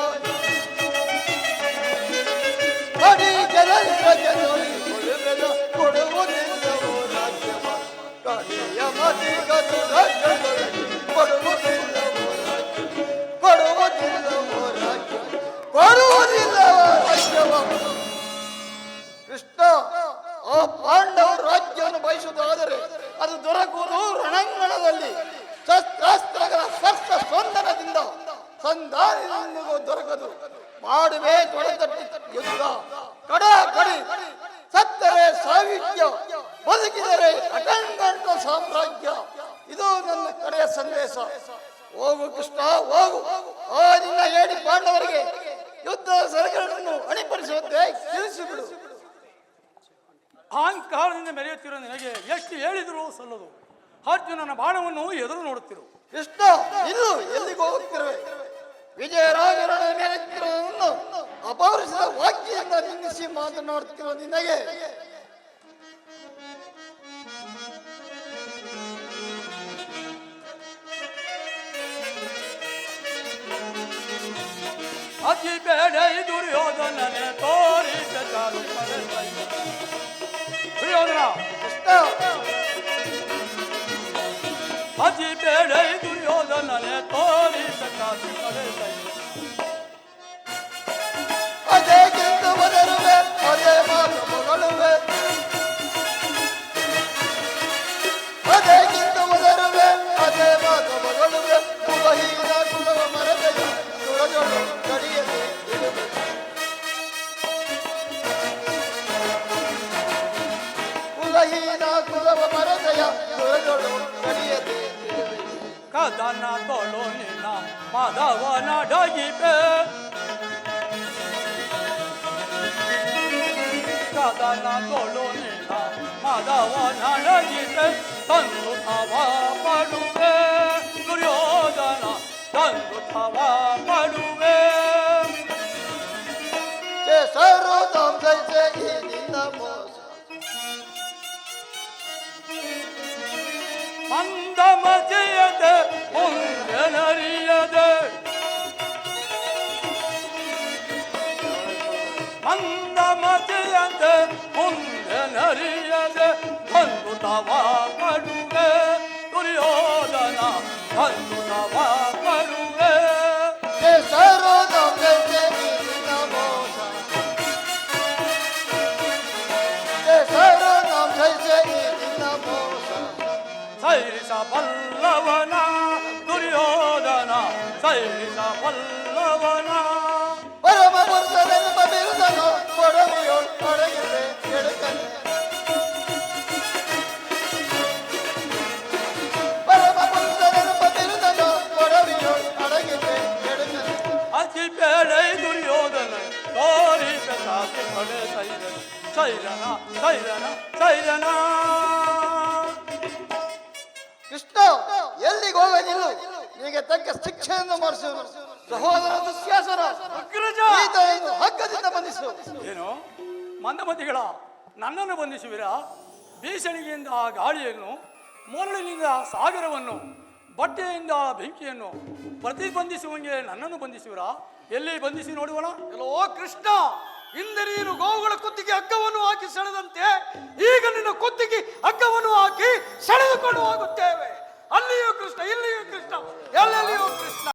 ಮಾಡಿ ಗೆಲ್ಲಲಿ ರಾಜ್ಯ ನೋಡಿ ಕೊಡುವೆದ. ಕೊಡುವುದೆಲ್ಲವೋ ರಾಜ್ಯವ ಕಡೆಯ ಮತಿಗದು ರಾಜ್ಯದೊಳಗೆ ಕೊಡುವುದೆಲ್ಲವೋ ರಾಜ್ಯ. ಕೊಡುವುದಿಲ್ಲವೋ ರಾಜ್ಯ, ಕೊಡುವುದಿಲ್ಲವೋ ರಾಜ್ಯವ. ಕೃಷ್ಣ, ಆ ಪಾಂಡವ ರಾಜ್ಯವನ್ನು ಬಯಸುವುದಾದರೆ ಅದು ದೊರಕುವುದು ರಣಾಂಗಣದಲ್ಲಿ ಶಸ್ತ್ರಾಸ್ತ್ರಗಳ ಸ್ಪರ್ಶ ಸ್ಪಂದನದಿಂದ. ಸಂಧಾನದಿಂದಿಗೂ ದೊರಕದು. ಮಾಡುವೆ ತೊಡೆತಟ್ಟಿ ಯುದ್ಧ, ಕಡ ಕಡಿ. ಸತ್ತರೆ ಸಾಹಿತ್ಯ, ಬದುಕಿದರೆ ಅಖಂಡ ಸಾಮ್ರಾಜ್ಯ. ಇದು ನನ್ನ ಕಡೆಯ ಸಂದೇಶ. ಹೋಗು ಕೃಷ್ಣ ಹೋಗು. ಆ ನಿನ್ನ ಹೇಳಿ ಪಾಂಡವರಿಗೆ ಯುದ್ಧ ಸರಗಳನ್ನು ಅಣಿಪಡಿಸುವಂತೆ ತಿಳಿಸಿಬಿಡು. ಅಹಂಕಾರದಿಂದ ಮೆರೆಯುತ್ತಿರೋ ನಿನಗೆ ಎಷ್ಟು ಹೇಳಿದರೂ ಸಲ್ಲದು. ಅರ್ಜುನನ ಬಾಣವನ್ನು ಎದುರು ನೋಡುತ್ತಿರು. ಕೃಷ್ಣ, ಇನ್ನು ಎಲ್ಲಿಗೆ ಹೋಗುತ್ತಿರುವೆ? ವಿಜಯರಾಜನ ಮೇಲೆತ್ತಿರುವುದನ್ನು ಅಪಹರಿಸಿದ ವಾಕ್ಯದಿಂದ ನಿಲ್ಲಿಸಿ ಮಾತನಾಡುತ್ತಿರುವ ನಿನಗೆ ಅತಿ ಬೇಡ ದುರ್ಯೋಧನನೆ ತೋರಿಸ ದುರ್ಯೋಧನ, ಕೃಷ್ಣ, ಅತಿ ಬೇಡ ದುರ್ಯೋಧನನೆ ತೋರಿಸ ಅದೇಗಿಂತ ಮೊದಲುವೆ ಅದೇ ಮಾತು ಮಗಳುವೆ. ಅದೇಗಿಂತ ಮೊದಲುವೆ ಅದೇ ಮಾತು ಮಗಳುವೆ. ಕುಲಹೀನ ಕುಲವ ಮರದೆಯ ಸುರಜೊಳು ಕಡಿಯದೆ ಇರುವೆ. ಕುಲಹೀನ ಕುಲವ ಮರದೆಯ ಸುರಜೊಳು ಕಡಿಯದೆ ಇರುವೆ. ಕದನ ತೊಳು ನಿನ್ನ ಮಾಧವನ ಡಗಿಪೆ, ಕದನ ತೊಳು ನಿನ್ನ ಮಾಧವನ ಡಗಿಪೆ, ತಂದು ತವ ಪಡುವೆ ದುರ್ಯೋಧನ, ತಂದು ತವ ಪಡುವೆ. ಸರ್ವೋತ್ತಮ ಜಯ ಈ ನಿನ್ನ ಮೋಸ. ಮಂದಮತಿಯದೆ ಮುಂದೆನರಿಯದೆ, ಮಂದಮತಿಯದೆ ಮುಂದೆನರಿಯದೆ, ಬಂದು ತವ ಪಡುವೆ ದುರ್ಯೋಧನ, ಬಂದು ತವ ಪಡುವೆ. ಸರ್ವೋತ್ತಮ ಜಯ ಈ ನಿನ್ನ ಮೋಸ. ಸರ್ವೋತ್ತಮ ಜಯ ಈ ನಿನ್ನ ಮೋಸ. ಸೈರಿಸ ಪಲ್ಲವನ ದುರ್ಯೋಧನ, ಸೈರಿಸ ಪಲ್ಲವನ. ಪರಮ ಪುರುಷನೆಂಬ ಬಿರುದನು ಕೊಡವಿಯೋಳ್ ಪಡೆಯದೆ ಕೆಡುಕನೆ. ಪರಮ ಪುರುಷನೆಂಬ ಬಿರುದನು ಕೊಡವಿಯೋಳ್ ಪಡೆಯದೆ ಕೆಡುಕನೆ. ಅತಿ ಬೇಳೆ ದುರ್ಯೋಧನ ತೋರಿಸ ಸಾಕಿ ಪಡೆ ಸೈರನ, ಸೈರನ ಸೈರನ ಸೈರನ. ಕೃಷ್ಣ, ಎಲ್ಲಿಗೆ ಹೋಗಲಿಲ್ಲ? ನಿನಗೆ ತಕ್ಕ ಶಿಕ್ಷೆಯನ್ನು ಮಾಡಿಸುವನು. ಸಹೋದರ ದುಶ್ಯಾಸನ, ಈತನನ್ನು ಹಗ್ಗದಿಂದ ಬಂಧಿಸು. ಏನು ಮಂದಮತಿಗಳ ನನ್ನನ್ನು ಬಂಧಿಸುವಿರಾ? ಬೀಸಣಿಗೆಯಿಂದ ಗಾಳಿಯನ್ನು, ಮರಳಿನಿಂದ ಸಾಗರವನ್ನು, ಬಟ್ಟೆಯಿಂದ ಬೆಂಕಿಯನ್ನು ಪ್ರತಿಬಂಧಿಸುವಂಗೆ ನನ್ನನ್ನು ಬಂಧಿಸುವಿರಾ? ಎಲ್ಲಿ ಬಂಧಿಸಿ ನೋಡುವಣ? ಎಲ್ಲೋ ಕೃಷ್ಣ, ಹಿಂದೆ ನೀನು ಗೋವುಗಳ ಕುತ್ತಿಗೆ ಹಗ್ಗವನ್ನು ಹಾಕಿ ಸೆಳೆದಂತೆ ಈಗ ನಿನ್ನ ಕುತ್ತಿಗೆ ಹಗ್ಗವನ್ನು ಹಾಕಿ ಸೆಳೆದುಕೊಂಡು ಹೋಗುತ್ತೇವೆ. ಅಲ್ಲಿಯೂ ಕೃಷ್ಣ, ಇಲ್ಲಿಯೂ ಕೃಷ್ಣ, ಎಲ್ಲೆಲ್ಲಿಯೂ ಕೃಷ್ಣ.